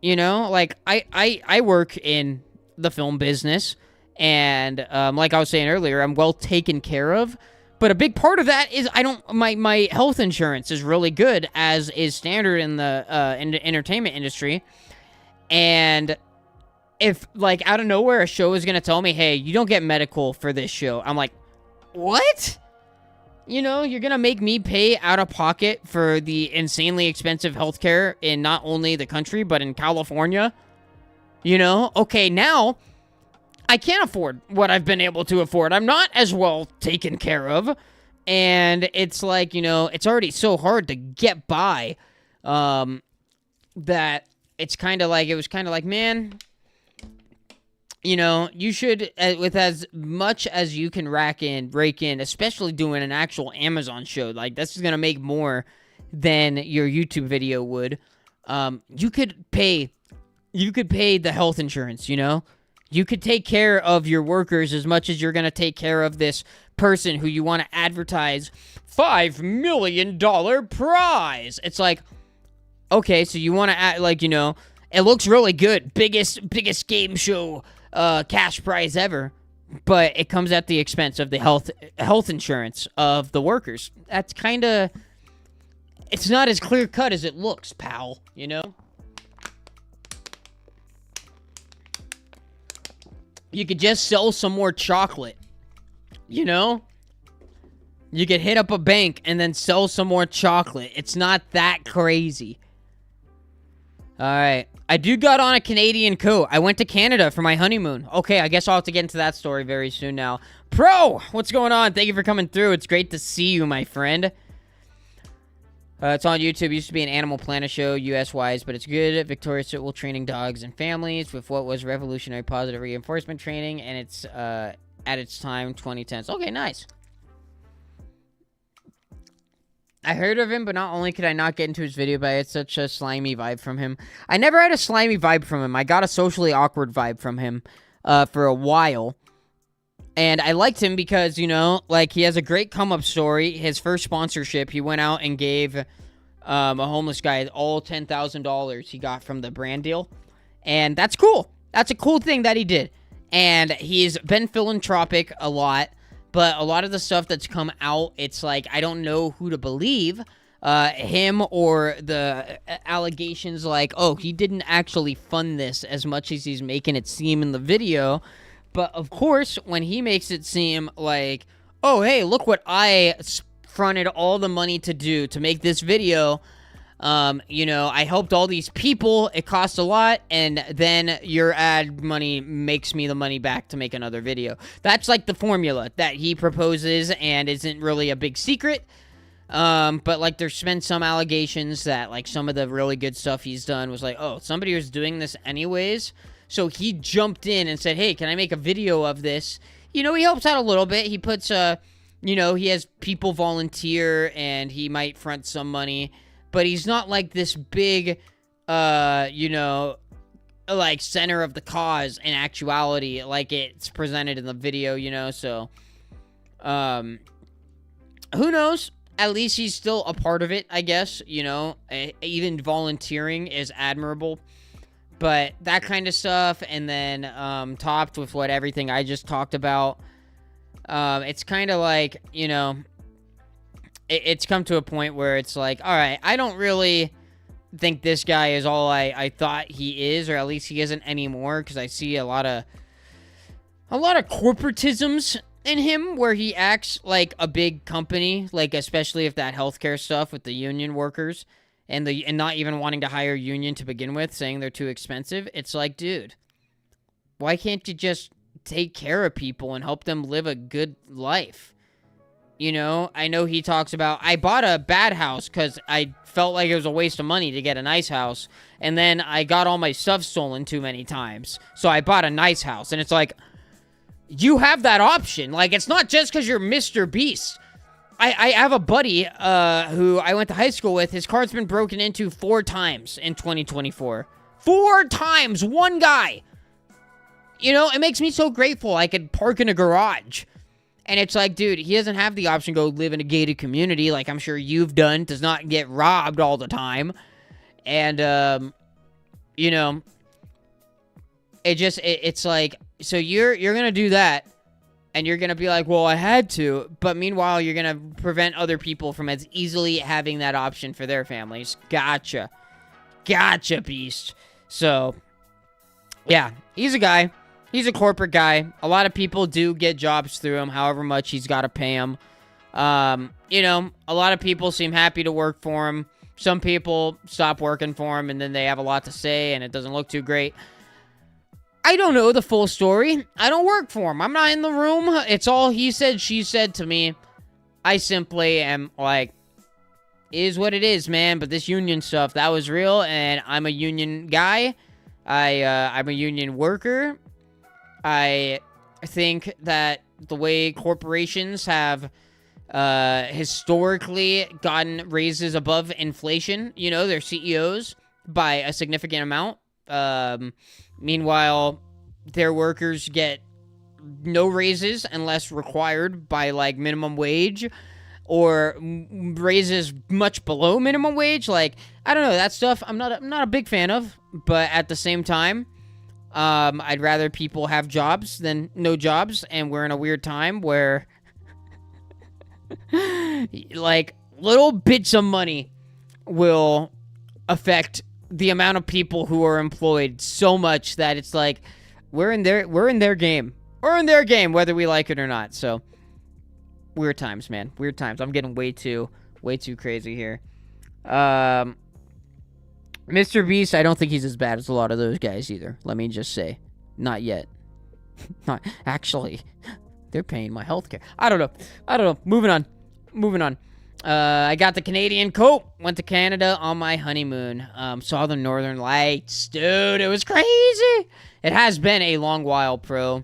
You know, like, I work in the film business, and, like I was saying earlier, I'm well taken care of, but a big part of that is my health insurance is really good, as is standard in the entertainment industry, and if, like, out of nowhere, a show is gonna tell me, hey, you don't get medical for this show, I'm like, what? You know, you're gonna make me pay out of pocket for the insanely expensive healthcare in not only the country, but in California? You know? Okay, now, I can't afford what I've been able to afford. I'm not as well taken care of. And it's like, you know, it's already so hard to get by, that it's kind of like, it was kind of like, man, you know, you should, with as much as you can rake in, especially doing an actual Amazon show, like, this is going to make more than your YouTube video would. You could pay the health insurance, you know? You could take care of your workers as much as you're going to take care of this person who you want to advertise $5 million prize. It's like, okay, so you want to act like, you know, it looks really good. Biggest game show cash prize ever, but it comes at the expense of the health insurance of the workers. That's kind of, it's not as clear cut as it looks, pal, you know? You could just sell some more chocolate, you know? You could hit up a bank and then sell some more chocolate. It's not that crazy. All right. I do got on a Canadian coat. I went to Canada for my honeymoon. Okay, I guess I'll have to get into that story very soon now. Pro, what's going on? Thank you for coming through. It's great to see you, my friend. It's on YouTube. It used to be an Animal Planet show, US-wise, but it's good. Victoria's Secret training dogs and families with what was revolutionary positive reinforcement training, and it's at its time, 2010s. Okay, nice. I heard of him, but not only could I not get into his video, but I had such a slimy vibe from him. I never had a slimy vibe from him. I got a socially awkward vibe from him for a while. And I liked him because, you know, like, he has a great come-up story. His first sponsorship, he went out and gave a homeless guy all $10,000 he got from the brand deal. And that's cool. That's a cool thing that he did. And he's been philanthropic a lot. But a lot of the stuff that's come out, it's like, I don't know who to believe. Him or the allegations like, oh, he didn't actually fund this as much as he's making it seem in the video. But, of course, when he makes it seem like, oh, hey, look what I fronted all the money to do to make this video. You know, I helped all these people. It cost a lot. And then your ad money makes me the money back to make another video. That's like the formula that he proposes and isn't really a big secret. But like there's been some allegations that like some of the really good stuff he's done was like, oh, somebody was doing this anyways. So he jumped in and said, hey, can I make a video of this? You know, he helps out a little bit. He puts, you know, he has people volunteer and he might front some money. But he's not like this big, you know, like center of the cause in actuality, like it's presented in the video, you know, so, who knows? At least he's still a part of it, I guess, you know, even volunteering is admirable, but that kind of stuff, and then, topped with what everything I just talked about, it's kind of like, you know, it's come to a point where it's like, all right, I don't really think this guy is all I thought he is, or at least he isn't anymore, because I see a lot of corporatisms in him where he acts like a big company, like especially if that healthcare stuff with the union workers and not even wanting to hire union to begin with, saying they're too expensive. It's like, dude, why can't you just take care of people and help them live a good life? You know, I know he talks about, I bought a bad house because I felt like it was a waste of money to get a nice house. And then I got all my stuff stolen too many times. So I bought a nice house. And it's like, you have that option. Like, it's not just because you're Mr. Beast. I have a buddy who I went to high school with. His car's been broken into 4 times in 2024. 4 times! One guy! You know, it makes me so grateful I could park in a garage. And it's like, dude, he doesn't have the option to go live in a gated community like I'm sure you've done. Does not get robbed all the time. And, you know, it's like, so you're going to do that. And you're going to be like, well, I had to. But meanwhile, you're going to prevent other people from as easily having that option for their families. Gotcha. Gotcha, Beast. So, yeah, he's a guy. He's a corporate guy. A lot of people do get jobs through him, however much he's got to pay them. You know, a lot of people seem happy to work for him. Some people stop working for him, and then they have a lot to say, and it doesn't look too great. I don't know the full story. I don't work for him. I'm not in the room. It's all he said, she said to me. I simply am like, is what it is, man. But this union stuff, that was real, and I'm a union guy. I'm a union worker. I think that the way corporations have historically gotten raises above inflation, you know, their CEOs by a significant amount. Meanwhile, their workers get no raises unless required by like minimum wage or raises much below minimum wage. Like, I don't know, that stuff I'm not a big fan of, but at the same time, I'd rather people have jobs than no jobs, and we're in a weird time where, like, little bits of money will affect the amount of people who are employed so much that it's like, we're in their game. We're in their game, whether we like it or not, so, weird times, man. Weird times. I'm getting way too crazy here. Mr. Beast, I don't think he's as bad as a lot of those guys either. Let me just say. Not yet. Not actually. They're paying my healthcare. I don't know. Moving on. I got the Canadian coat. Went to Canada on my honeymoon. Saw the Northern Lights. Dude, it was crazy. It has been a long while, pro.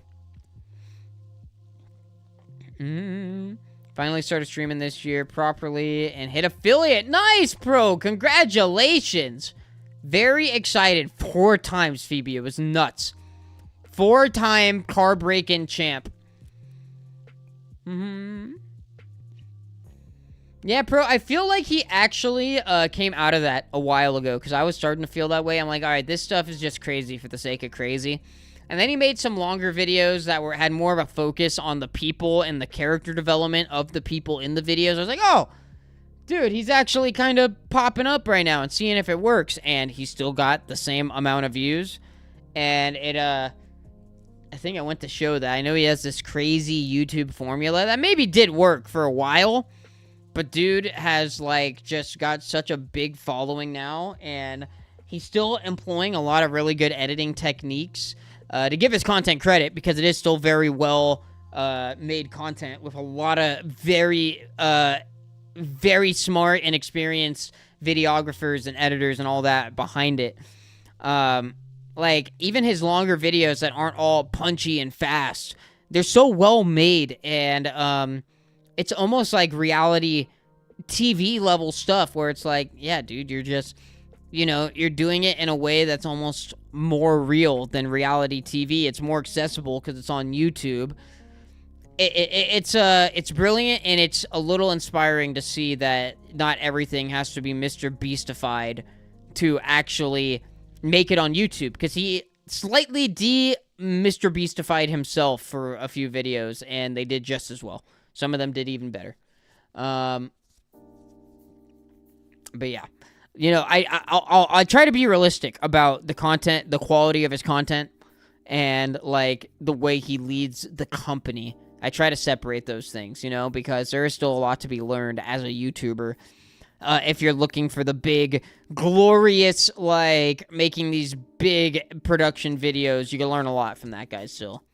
Finally started streaming this year properly and hit affiliate. Nice, pro. Congratulations. Very excited. 4 times, Phoebe. It was nuts. 4-time car break-in champ. Yeah, pro, I feel like he actually came out of that a while ago, because I was starting to feel that way. I'm like, all right, this stuff is just crazy for the sake of crazy. And then he made some longer videos that had more of a focus on the people and the character development of the people in the videos. I was like, oh, dude, he's actually kind of popping up right now and seeing if it works. And he still got the same amount of views. And it, I think I went to show that. I know he has this crazy YouTube formula that maybe did work for a while. But dude has, like, just got such a big following now. And he's still employing a lot of really good editing techniques. To give his content credit, because it is still very well made content with a lot of very smart and experienced videographers and editors and all that behind it. Like, even his longer videos that aren't all punchy and fast, they're so well made, and it's almost like reality TV level stuff where it's like, yeah, dude, you're just, you're doing it in a way that's almost more real than reality TV. It's more accessible because it's on YouTube. It's brilliant, and it's a little inspiring to see that not everything has to be Mr. Beastified to actually make it on YouTube, because he slightly Mr. Beastified himself for a few videos, and they did just as well. Some of them did even better. But yeah. I try to be realistic about the content, the quality of his content, and, like, the way he leads the company. I try to separate those things, because there is still a lot to be learned as a YouTuber. If you're looking for the big, glorious, like, making these big production videos, you can learn a lot from that guy still.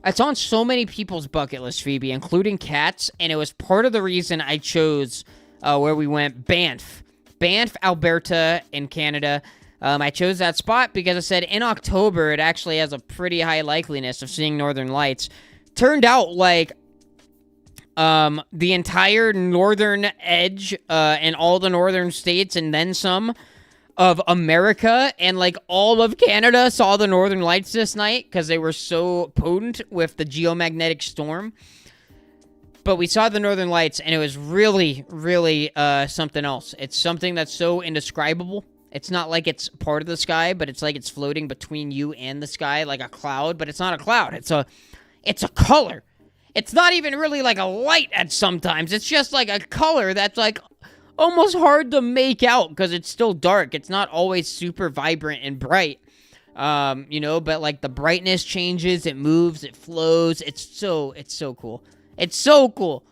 It's on so many people's bucket list, Phoebe, including Cats, and it was part of the reason I chose... where we went, Banff, Alberta in Canada. I chose that spot because I said in October, it actually has a pretty high likeliness of seeing Northern Lights. Turned out, like, the entire northern edge, and all the northern states and then some of America and, like, all of Canada saw the Northern Lights this night because they were so potent with the geomagnetic storm. But we saw the Northern Lights, and it was really, really something else. It's something that's so indescribable. It's not like it's part of the sky, but it's like it's floating between you and the sky like a cloud. But it's not a cloud. It's a color. It's not even really like a light at sometimes. It's just like a color that's like almost hard to make out because it's still dark. It's not always super vibrant and bright. But like the brightness changes, it moves, it flows. It's so cool. It's so cool.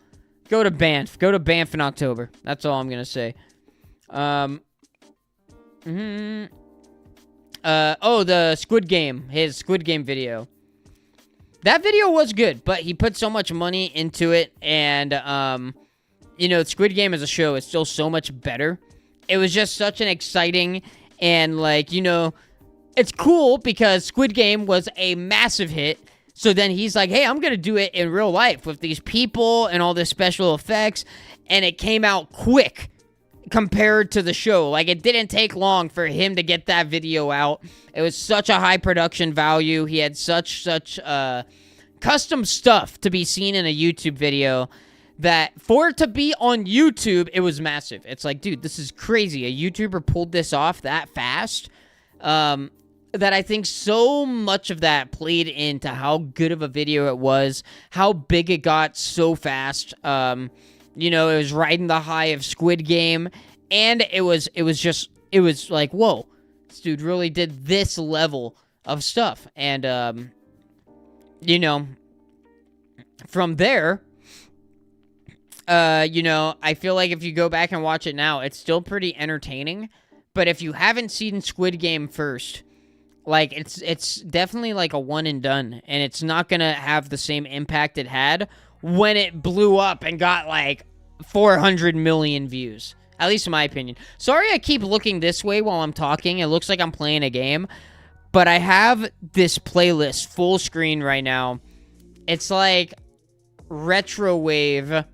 Go to Banff. Go to Banff in October. That's all I'm going to say. The Squid Game. His Squid Game video. That video was good, but he put so much money into it, and, Squid Game as a show is still so much better. It was just such an exciting, and, like, it's cool because Squid Game was a massive hit. So then he's like, hey, I'm going to do it in real life with these people and all this special effects. And it came out quick compared to the show. Like, it didn't take long for him to get that video out. It was such a high production value. He had such custom stuff to be seen in a YouTube video that for it to be on YouTube, it was massive. It's like, dude, this is crazy. A YouTuber pulled this off that fast. That I think so much of that played into how good of a video it was, how big it got so fast. It was riding the high of Squid Game, and it was like, whoa, this dude really did this level of stuff. And, from there, You know, I feel like if you go back and watch it now, it's still pretty entertaining. But if you haven't seen Squid Game first, like, it's definitely like a one and done, and it's not gonna have the same impact it had when it blew up and got like 400 million views. At least in my opinion. Sorry I keep looking this way while I'm talking. It looks like I'm playing a game. But I have this playlist full screen right now. It's like retro wave,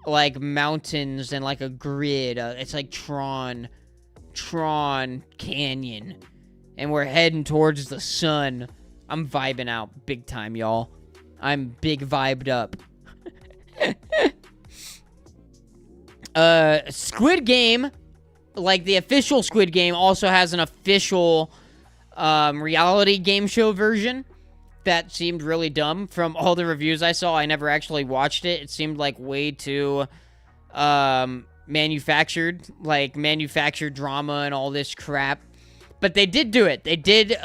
like mountains and like a grid. It's like Tron Canyon. And we're heading towards the sun. I'm vibing out big time, y'all. I'm big vibed up. Squid Game, like the official Squid Game, also has an official reality game show version that seemed really dumb. From all the reviews I saw, I never actually watched it. It seemed like way too manufactured, like manufactured drama and all this crap. But they did do it. They did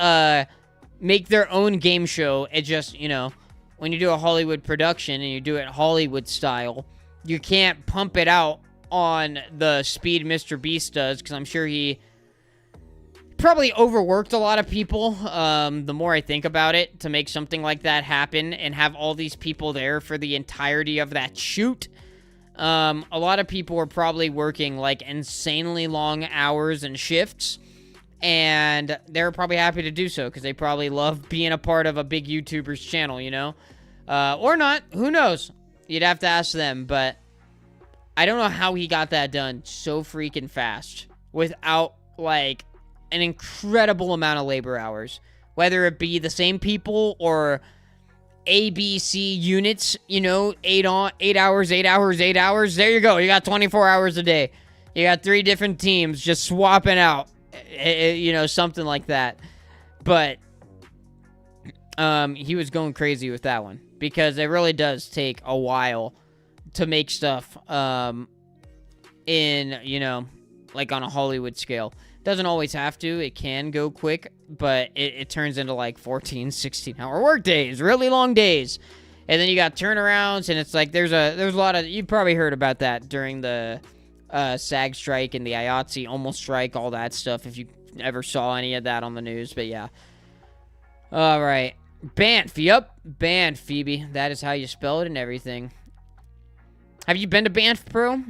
make their own game show. It just, you know, when you do a Hollywood production and you do it Hollywood style, you can't pump it out on the speed Mr. Beast does, because I'm sure he probably overworked a lot of people, the more I think about it, to make something like that happen and have all these people there for the entirety of that shoot. A lot of people were probably working like insanely long hours and shifts, and they're probably happy to do so because they probably love being a part of a big YouTuber's channel, you know? Or not, who knows? You'd have to ask them, but I don't know how he got that done so freaking fast without, like, an incredible amount of labor hours. Whether it be the same people or ABC units, you know, 8 hours. There you go. You got 24 hours a day. You got 3 different teams just swapping out, you know, something like that. But he was going crazy with that one because it really does take a while to make stuff in, you know, like on a Hollywood scale. Doesn't always have to. It can go quick, but it turns into like 14, 16-hour work days, really long days. And then you got turnarounds, and it's like there's a lot of, you've probably heard about that during the SAG strike and the IATSE almost strike, all that stuff, if you ever saw any of that on the news. But yeah. All right. Banff. Yep. Banff, Phoebe. That is how you spell it and everything. Have you been to Banff, bro?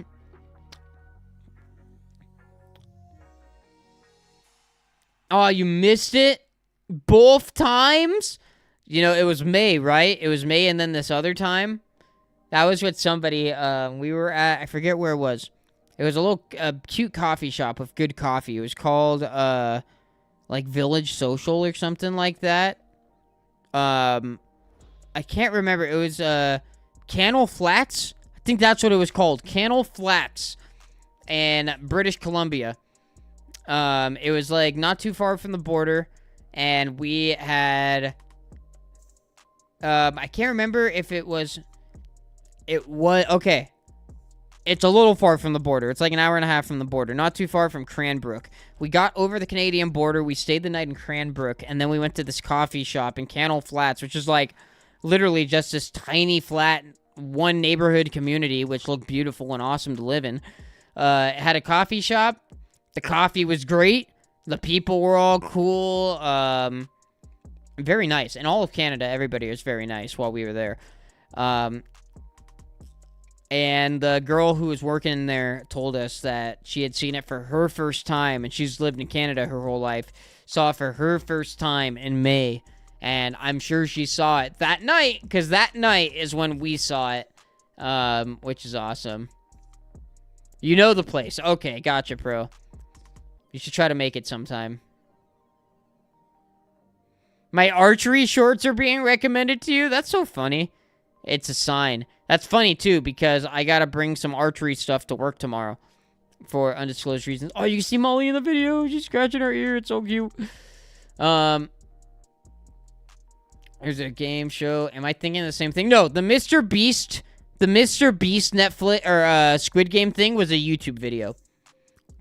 Oh, you missed it? Both times? You know, it was May, right? It was May and then this other time. That was with somebody. We were at, I forget where it was. It was a little cute coffee shop with good coffee. It was called, like, Village Social or something like that. I can't remember. It was, Cannell Flats? I think that's what it was called. Cannell Flats in British Columbia. It was, like, not too far from the border, and we had, I can't remember if okay. It's a little far from the border. It's like an hour and a half from the border, not too far from Cranbrook. We got over the Canadian border, we stayed the night in Cranbrook, and then we went to this coffee shop in Cannell Flats, which is, like, literally just this tiny, flat, one neighborhood community, which looked beautiful and awesome to live in. It had a coffee shop. The coffee was great. The people were all cool. Very nice. In all of Canada, everybody was very nice while we were there. And the girl who was working there told us that she had seen it for her first time, and she's lived in Canada her whole life. Saw it for her first time in May. And I'm sure she saw it that night, because that night is when we saw it, which is awesome. You know the place. Okay, gotcha, bro. You should try to make it sometime. My archery shorts are being recommended to you? That's so funny. It's a sign. That's funny, too, because I gotta bring some archery stuff to work tomorrow for undisclosed reasons. Oh, you can see Molly in the video. She's scratching her ear. It's so cute. Here's a game show. Am I thinking the same thing? No, the Mr. Beast Netflix or Squid Game thing was a YouTube video.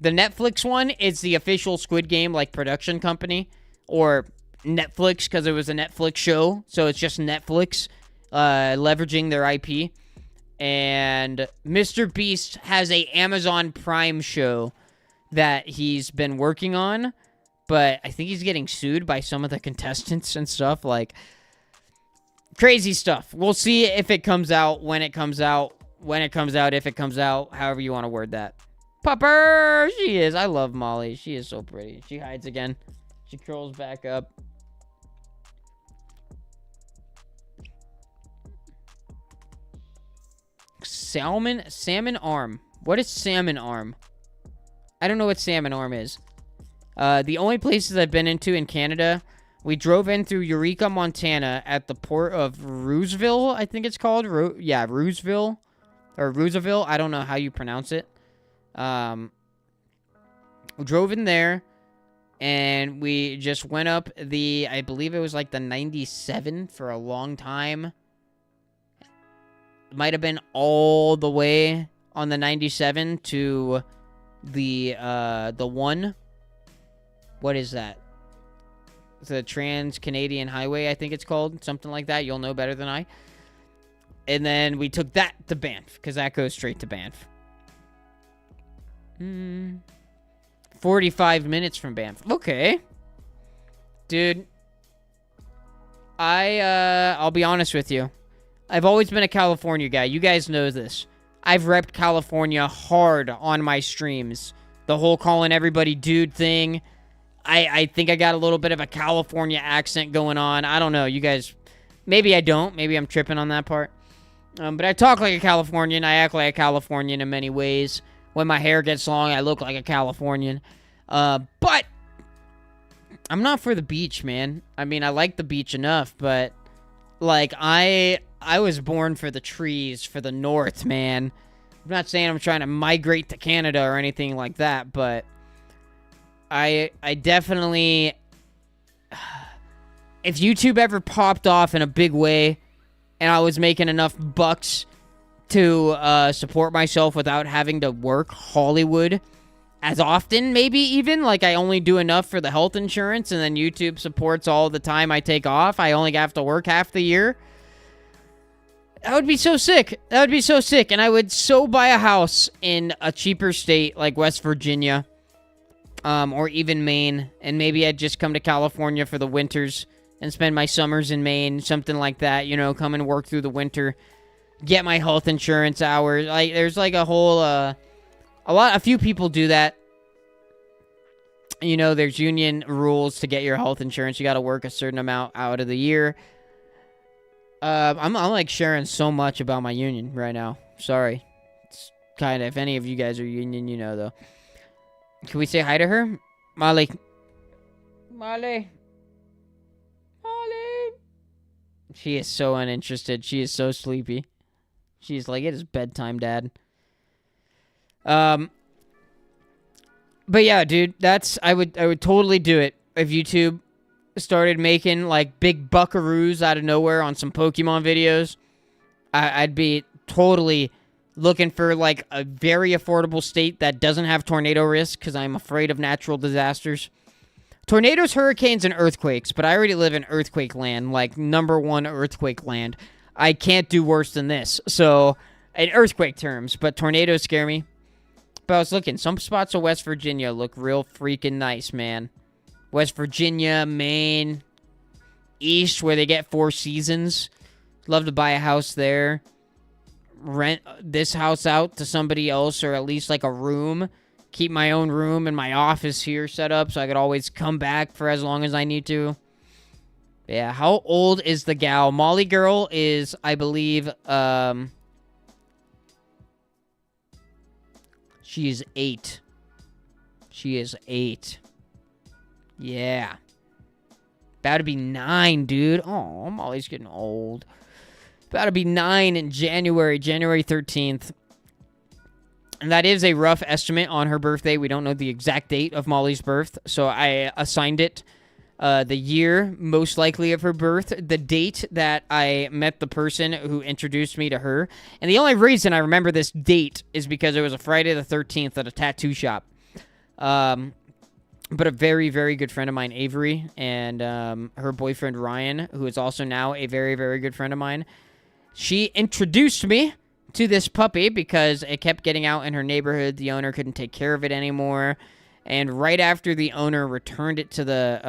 The Netflix one is the official Squid Game, like, production company, or Netflix, because it was a Netflix show, so it's just Netflix leveraging their IP. And Mr. Beast has a Amazon Prime show that he's been working on, but I think he's getting sued by some of the contestants and stuff. Like, crazy stuff. We'll see if it comes out, when it comes out, if it comes out, however you want to word that. Pupper! She is. I love Molly. She is so pretty. She hides again. She curls back up. Salmon arm. What is salmon arm? I don't know what salmon arm is. The only places I've been into in Canada, we drove in through Eureka, Montana at the port of Roosevelt, I think it's called. Roosevelt. Or Roosevelt. I don't know how you pronounce it. We drove in there, and we just went up I believe it was like the 97 for a long time. Might have been all the way on the 97 to the 1. What is that? The Trans-Canadian Highway, I think it's called. Something like that. You'll know better than I. And then we took that to Banff, because that goes straight to Banff. 45 minutes from Banff. Okay. Dude. I'll be honest with you. I've always been a California guy. You guys know this. I've repped California hard on my streams. The whole calling everybody dude thing. I think I got a little bit of a California accent going on. I don't know. You guys, maybe I don't. Maybe I'm tripping on that part. But I talk like a Californian. I act like a Californian in many ways. When my hair gets long, I look like a Californian. But I'm not for the beach, man. I mean, I like the beach enough, but like I was born for the trees, for the north, man. I'm not saying I'm trying to migrate to Canada or anything like that, but I definitely, if YouTube ever popped off in a big way and I was making enough bucks to support myself without having to work Hollywood as often, maybe even, like I only do enough for the health insurance and then YouTube supports all the time I take off, I only have to work half the year, that would be so sick. That would be so sick. And I would so buy a house in a cheaper state like West Virginia, or even Maine, and maybe I'd just come to California for the winters and spend my summers in Maine, something like that, you know, come and work through the winter, get my health insurance hours. Like, there's like a whole, a few people do that. You know, there's union rules to get your health insurance. You got to work a certain amount out of the year. I'm like sharing so much about my union right now. Sorry. It's kind of, if any of you guys are union, you know, though. Can we say hi to her? Molly. Molly. Molly. She is so uninterested. She is so sleepy. She's like, it is bedtime, Dad. But yeah, dude, I would totally do it if YouTube started making like big buckaroos out of nowhere on some Pokemon videos. I'd be totally looking for like a very affordable state that doesn't have tornado risk, because I'm afraid of natural disasters. Tornadoes, hurricanes, and earthquakes, but I already live in earthquake land, like #1 earthquake land. I can't do worse than this. So, in earthquake terms, but tornadoes scare me. But I was looking, some spots of West Virginia look real freaking nice, man. West Virginia, Maine, East, where they get 4 seasons. Love to buy a house there. Rent this house out to somebody else, or at least like a room. Keep my own room and my office here set up so I could always come back for as long as I need to. Yeah, how old is the gal? Molly girl is, I believe, she is 8. She is 8. Yeah. About to be 9, dude. Oh, Molly's getting old. About to be 9 in January 13th. And that is a rough estimate on her birthday. We don't know the exact date of Molly's birth, so I assigned it the year, most likely, of her birth, the date that I met the person who introduced me to her. And the only reason I remember this date is because it was a Friday the 13th at a tattoo shop. But a very, very good friend of mine, Avery, and her boyfriend, Ryan, who is also now a very, very good friend of mine, she introduced me to this puppy because it kept getting out in her neighborhood. The owner couldn't take care of it anymore. And right after the owner returned it to the,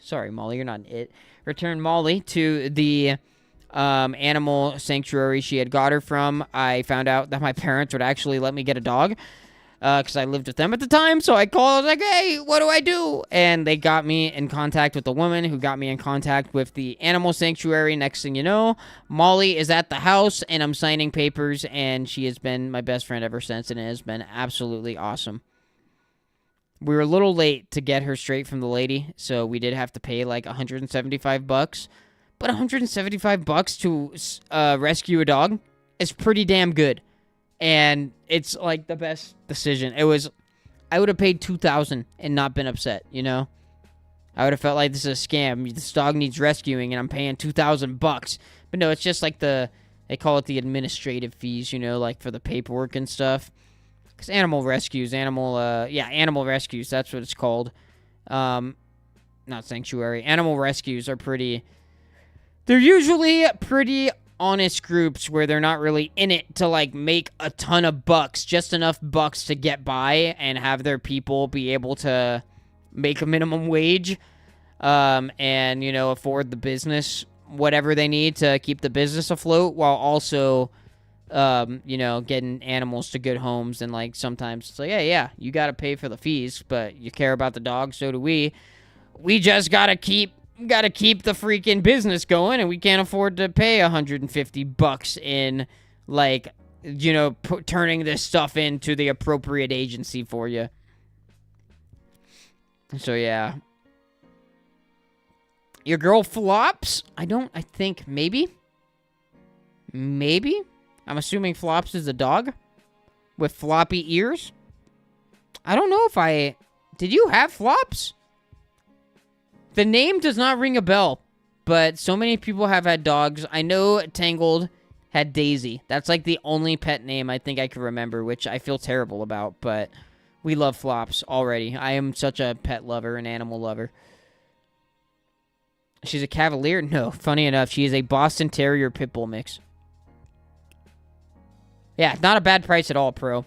sorry, Molly, you're not an it. Returned Molly to the animal sanctuary she had got her from, I found out that my parents would actually let me get a dog because I lived with them at the time. So I called, I was like, hey, what do I do? And they got me in contact with the woman who got me in contact with the animal sanctuary. Next thing you know, Molly is at the house and I'm signing papers, and she has been my best friend ever since, and it has been absolutely awesome. We were a little late to get her straight from the lady, so we did have to pay like $175. But $175 to rescue a dog is pretty damn good. And it's like the best decision. I would have paid $2,000 and not been upset, you know? I would have felt like this is a scam. This dog needs rescuing and I'm paying $2,000. But no, it's just like they call it the administrative fees, you know, like for the paperwork and stuff. Because animal rescues, animal rescues, that's what it's called. Not sanctuary. Animal rescues are they're usually pretty honest groups where they're not really in it to, like, make a ton of bucks. Just enough bucks to get by and have their people be able to make a minimum wage. And, you know, afford the business whatever they need to keep the business afloat while also, you know, getting animals to good homes. And, like, sometimes it's like, hey, yeah, you got to pay for the fees, but you care about the dog, so do we. We just got to keep the freaking business going, and we can't afford to pay $150 in, like, you know, turning this stuff into the appropriate agency for you. So, yeah. Your girl flops? I think maybe. Maybe? I'm assuming Flops is a dog with floppy ears. I don't know if did you have Flops? The name does not ring a bell, but so many people have had dogs. I know Tangled had Daisy. That's like the only pet name I think I can remember, which I feel terrible about, but we love Flops already. I am such a pet lover, an animal lover. She's a Cavalier? No, funny enough, she is a Boston Terrier Pit Bull mix. Yeah, not a bad price at all, Pro.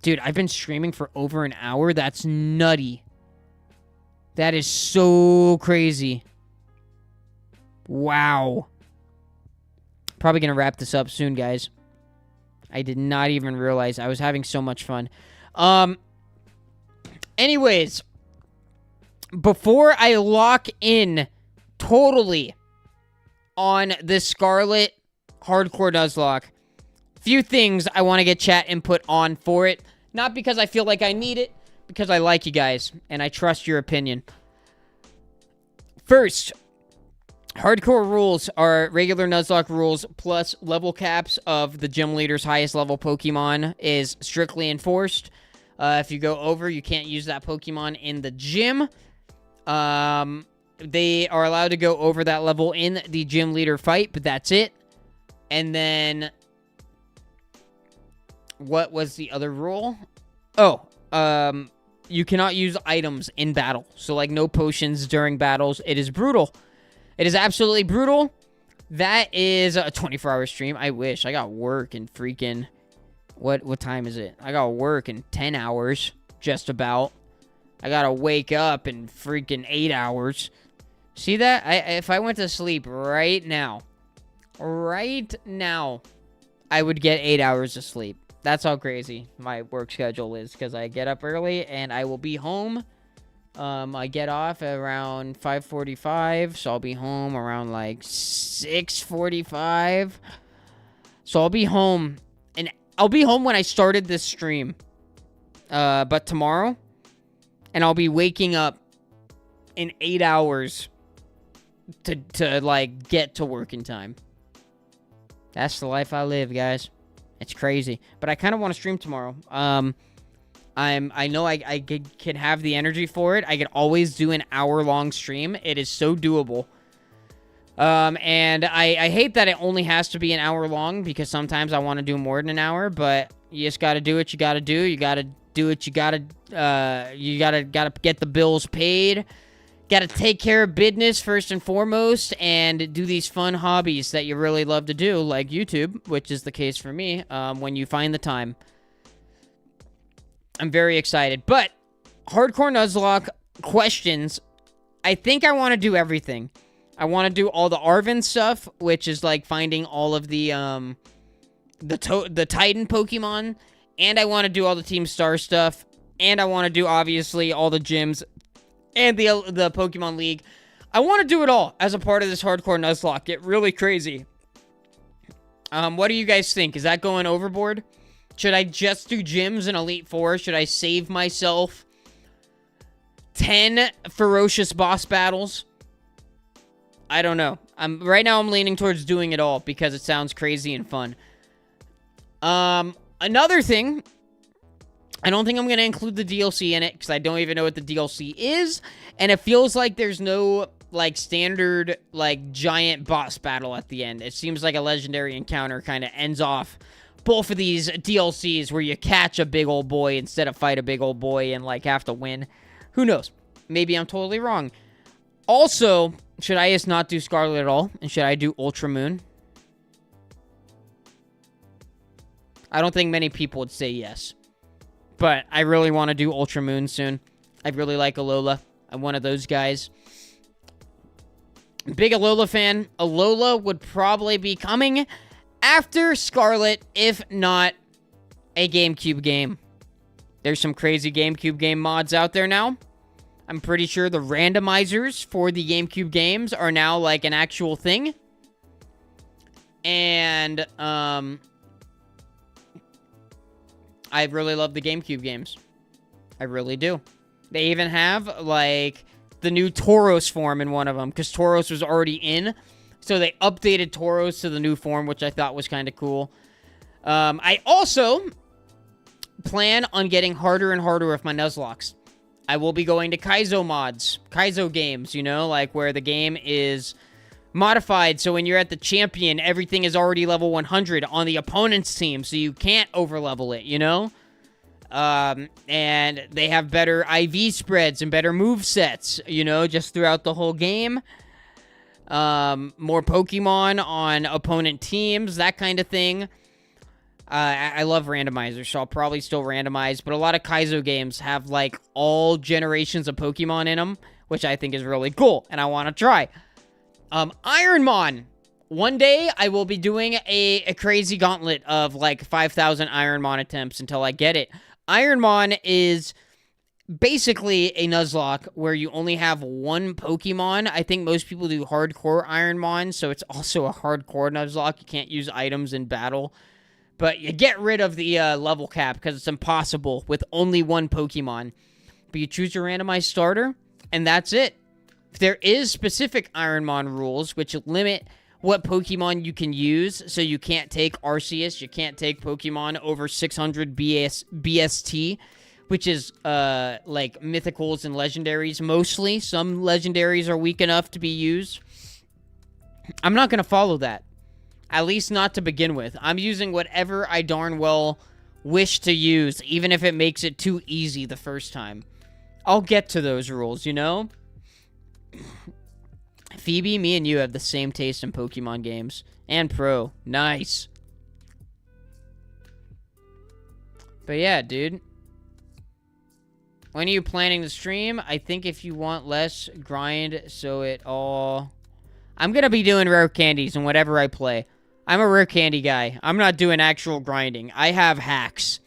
Dude, I've been streaming for over an hour. That's nutty. That is so crazy. Wow. Probably going to wrap this up soon, guys. I did not even realize I was having so much fun. Anyways, before I lock in totally on this Scarlet Hardcore Nuzlocke, few things I want to get chat input on for it. Not because I feel like I need it, because I like you guys, and I trust your opinion. First, hardcore rules are regular Nuzlocke rules, plus level caps of the gym leader's highest level Pokemon is strictly enforced. If you go over, you can't use that Pokemon in the gym. They are allowed to go over that level in the gym leader fight, but that's it. And then, what was the other rule? Oh, you cannot use items in battle. So, like, no potions during battles. It is brutal. It is absolutely brutal. That is a 24-hour stream. I wish. I got work in freaking... What time is it? I got work in 10 hours, just about. I gotta wake up in freaking 8 hours. See that? If I went to sleep right now, I would get 8 hours of sleep. That's how crazy my work schedule is, because I get up early and I will be home. I get off at around 5:45, so I'll be home around like 6:45. So I'll be home, and I'll be home when I started this stream, but tomorrow, and I'll be waking up in 8 hours to like get to work in time. That's the life I live, guys. It's crazy, but I kind of want to stream tomorrow. I know I can have the energy for it. I can always do an hour-long stream. It is so doable. And I hate that it only has to be an hour long, because sometimes I want to do more than an hour, but you just got to do what you got to do. You got to do what you got to, gotta get the bills paid. Got to take care of business first and foremost and do these fun hobbies that you really love to do, like YouTube, which is the case for me, when you find the time. I'm very excited. But Hardcore Nuzlocke questions, I think I want to do everything. I want to do all the Arven stuff, which is like finding all of the Titan Pokemon, and I want to do all the Team Star stuff, and I want to do, obviously, all the gyms and the Pokemon League. I want to do it all as a part of this Hardcore Nuzlocke. Get really crazy. What do you guys think? Is that going overboard? Should I just do gyms and Elite Four? Should I save myself 10 ferocious boss battles? I don't know. Right now I'm leaning towards doing it all because it sounds crazy and fun. Another thing, I don't think I'm going to include the DLC in it because I don't even know what the DLC is, and it feels like there's no, like, standard, like, giant boss battle at the end. It seems like a legendary encounter kind of ends off both of these DLCs where you catch a big old boy instead of fight a big old boy and, like, have to win. Who knows? Maybe I'm totally wrong. Also, should I just not do Scarlet at all? And should I do Ultra Moon? I don't think many people would say yes. But I really want to do Ultra Moon soon. I really like Alola. I'm one of those guys. Big Alola fan. Alola would probably be coming after Scarlet, if not a GameCube game. There's some crazy GameCube game mods out there now. I'm pretty sure the randomizers for the GameCube games are now, like, an actual thing. And, I really love the GameCube games. I really do. They even have, like, the new Tauros form in one of them, because Tauros was already in. So they updated Tauros to the new form, which I thought was kind of cool. I also plan on getting harder and harder with my Nuzlocks. I will be going to Kaizo mods, Kaizo games, you know, like where the game is modified, so when you're at the champion, everything is already level 100 on the opponent's team, so you can't overlevel it, you know? And they have better IV spreads and better move sets, you know, just throughout the whole game. More Pokemon on opponent teams, that kind of thing. I love randomizers, so I'll probably still randomize, but a lot of Kaizo games have, like, all generations of Pokemon in them, which I think is really cool, and I want to try. Ironmon. One day, I will be doing a crazy gauntlet of, like, 5,000 Ironmon attempts until I get it. Ironmon is basically a Nuzlocke where you only have one Pokemon. I think most people do hardcore Ironmon, so it's also a hardcore Nuzlocke. You can't use items in battle. But you get rid of the level cap because it's impossible with only one Pokemon. But you choose your randomized starter, and that's it. There is specific Ironmon rules, which limit what Pokemon you can use. So you can't take Arceus, you can't take Pokemon over 600 BST, which is, like, mythicals and legendaries mostly. Some legendaries are weak enough to be used. I'm not going to follow that. At least not to begin with. I'm using whatever I darn well wish to use, even if it makes it too easy the first time. I'll get to those rules, you know? Phoebe, me and you have the same taste in Pokemon games. And Pro. Nice. But yeah, dude. When are you planning to stream? I think if you want less grind, so it all... I'm gonna be doing rare candies in whatever I play. I'm a rare candy guy. I'm not doing actual grinding. I have hacks.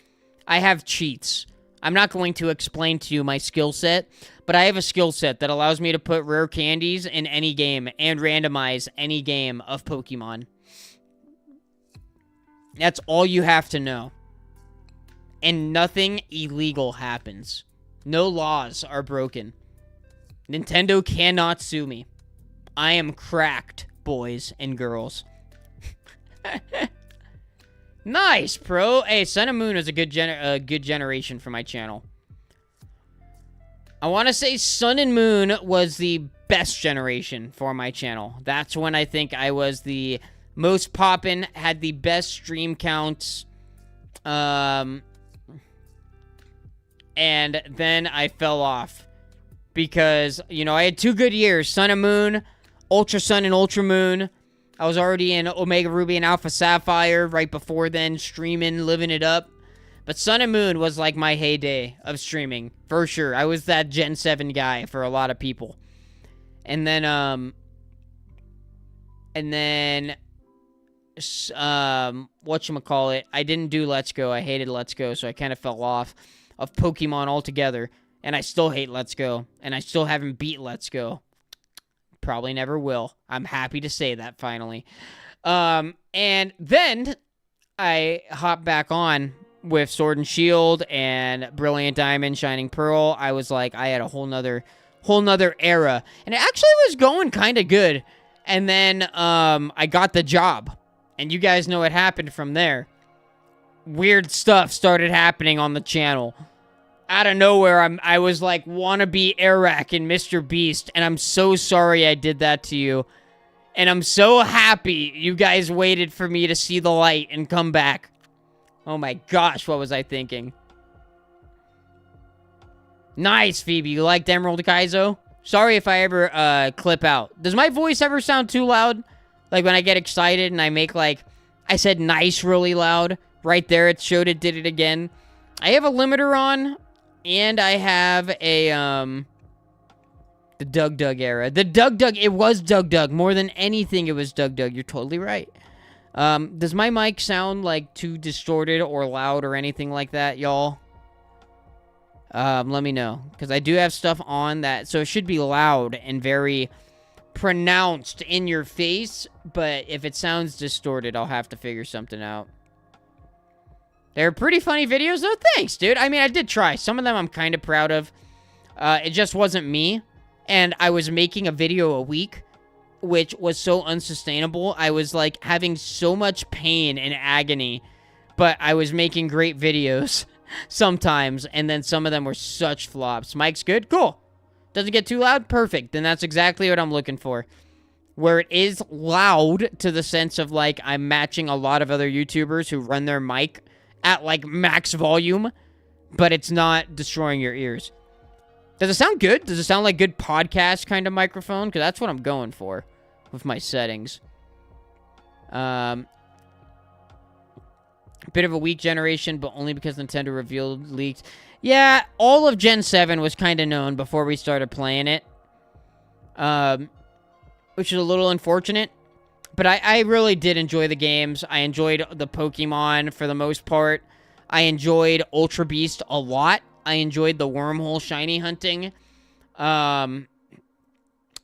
I have cheats. I'm not going to explain to you my skill set, but I have a skill set that allows me to put rare candies in any game and randomize any game of Pokemon. That's all you have to know. And nothing illegal happens. No laws are broken. Nintendo cannot sue me. I am cracked, boys and girls. Nice, Pro. Hey, Sun and Moon is a good generation for my channel. I want to say Sun and Moon was the best generation for my channel. That's when I think I was the most poppin', had the best stream counts. And then I fell off. because, you know, I had 2 good years, Sun and Moon, Ultra Sun and Ultra Moon. I was already in Omega Ruby and Alpha Sapphire right before then, streaming, living it up. But Sun and Moon was like my heyday of streaming, for sure. I was that Gen 7 guy for a lot of people. And then, whatchamacallit, I didn't do Let's Go. I hated Let's Go, so I kind of fell off of Pokemon altogether. And I still hate Let's Go. And I still haven't beat Let's Go. Probably never will. I'm happy to say that, finally. And then I hopped back on with Sword and Shield and Brilliant Diamond, Shining Pearl. I was like, I had a whole nother era. And it actually was going kind of good. And then I got the job. And you guys know what happened from there. Weird stuff started happening on the channel. Out of nowhere, I was like wannabe Arak and Mr. Beast, and I'm so sorry I did that to you. And I'm so happy you guys waited for me to see the light and come back. Oh my gosh, what was I thinking? Nice, Phoebe. You liked Emerald Kaizo? Sorry if I ever clip out. Does my voice ever sound too loud? Like when I get excited and I make like... I said nice really loud. Right there, it showed it did it again. I have a limiter on... And I have a, the Doug era. The Doug, it was Doug. More than anything, it was Doug. You're totally right. Does my mic sound, like, too distorted or loud or anything like that, y'all? Let me know. Because I do have stuff on that, so it should be loud and very pronounced in your face. But if it sounds distorted, I'll have to figure something out. They're pretty funny videos, though. Thanks, dude. I mean, I did try. Some of them I'm kind of proud of. It just wasn't me. And I was making a video a week, which was so unsustainable. I was, like, having so much pain and agony. But I was making great videos sometimes. And then some of them were such flops. Mic's good? Cool. Doesn't get too loud? Perfect. Then that's exactly what I'm looking for. Where it is loud to the sense of, like, I'm matching a lot of other YouTubers who run their mic at, like, max volume, but it's not destroying your ears. Does it sound good? Does it sound like good podcast kind of microphone? Because that's what I'm going for with my settings. Bit of a weak generation, but only because Nintendo revealed leaks. Yeah, all of Gen 7 was kind of known before we started playing it. Which is a little unfortunate. But I really did enjoy the games. I enjoyed the Pokemon for the most part. I enjoyed Ultra Beast a lot. I enjoyed the wormhole shiny hunting. I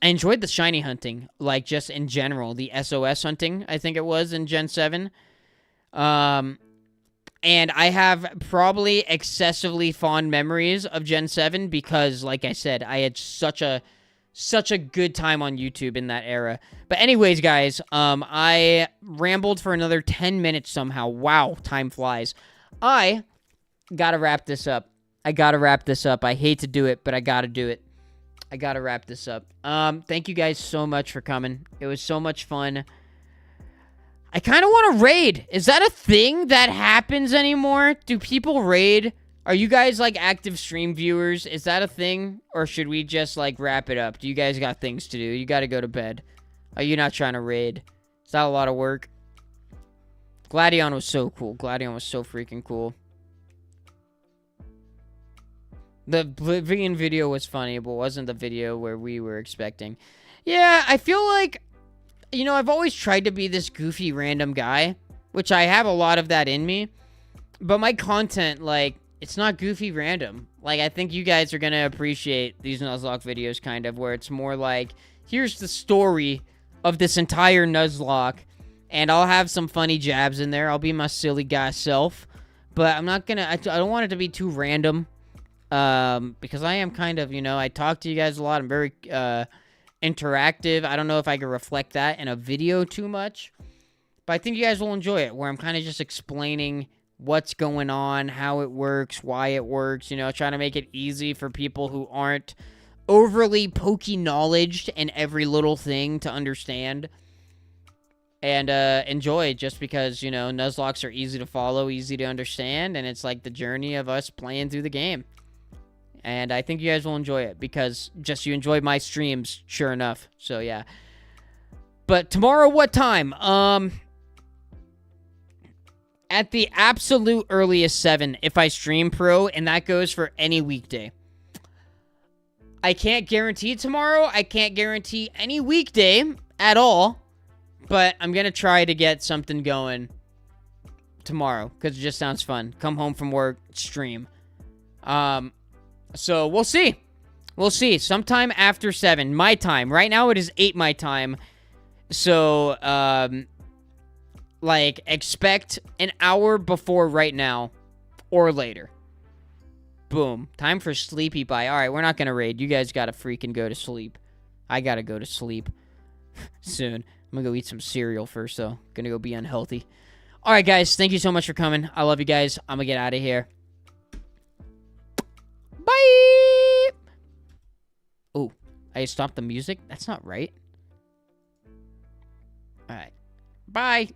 enjoyed the shiny hunting, like just in general. The SOS hunting, I think it was, in Gen 7. And I have probably excessively fond memories of Gen 7 because, like I said, I had such a good time on YouTube in that era. But anyways, guys, I rambled for another 10 minutes somehow. Wow, time flies. I gotta wrap this up. I hate to do it, but I gotta do it. I gotta wrap this up. Thank you guys so much for coming. It was so much fun. I kind of want to raid. Is that a thing that happens anymore? Do people raid? Are you guys, like, active stream viewers? Is that a thing? Or should we just, like, wrap it up? Do you guys got things to do? You gotta go to bed. Are you not trying to raid? Is that a lot of work? Gladion was so cool. Gladion was so freaking cool. The Oblivion video was funny, but wasn't the video where we were expecting. Yeah, I feel like, you know, I've always tried to be this goofy random guy, which I have a lot of that in me. But my content, like, it's not goofy random. Like, I think you guys are going to appreciate these Nuzlocke videos, kind of, where it's more like, here's the story of this entire Nuzlocke, and I'll have some funny jabs in there. I'll be my silly guy self, but I'm not going to, I don't want it to be too random, because I am kind of, you know, I talk to you guys a lot. I'm very, interactive. I don't know if I can reflect that in a video too much, but I think you guys will enjoy it, where I'm kind of just explaining what's going on, how it works, why it works, you know, trying to make it easy for people who aren't overly Poke-knowledged in every little thing to understand and enjoy, just because, you know, Nuzlocks are easy to follow, easy to understand, and it's like the journey of us playing through the game. And I think you guys will enjoy it because just you enjoy my streams, sure enough. So, yeah. But tomorrow, what time? At the absolute earliest 7 if I stream pro, and that goes for any weekday. I can't guarantee tomorrow. I can't guarantee any weekday at all. But I'm going to try to get something going tomorrow because it just sounds fun. Come home from work, stream. So we'll see. We'll see. Sometime after 7, my time. Right now it is 8 my time. So, like, expect an hour before right now or later. Boom. Time for sleepy bye. All right, we're not going to raid. You guys got to freaking go to sleep. I got to go to sleep soon. I'm going to go eat some cereal first, though. Going to go be unhealthy. All right, guys. Thank you so much for coming. I love you guys. I'm going to get out of here. Bye. Oh, I stopped the music? That's not right. All right. Bye.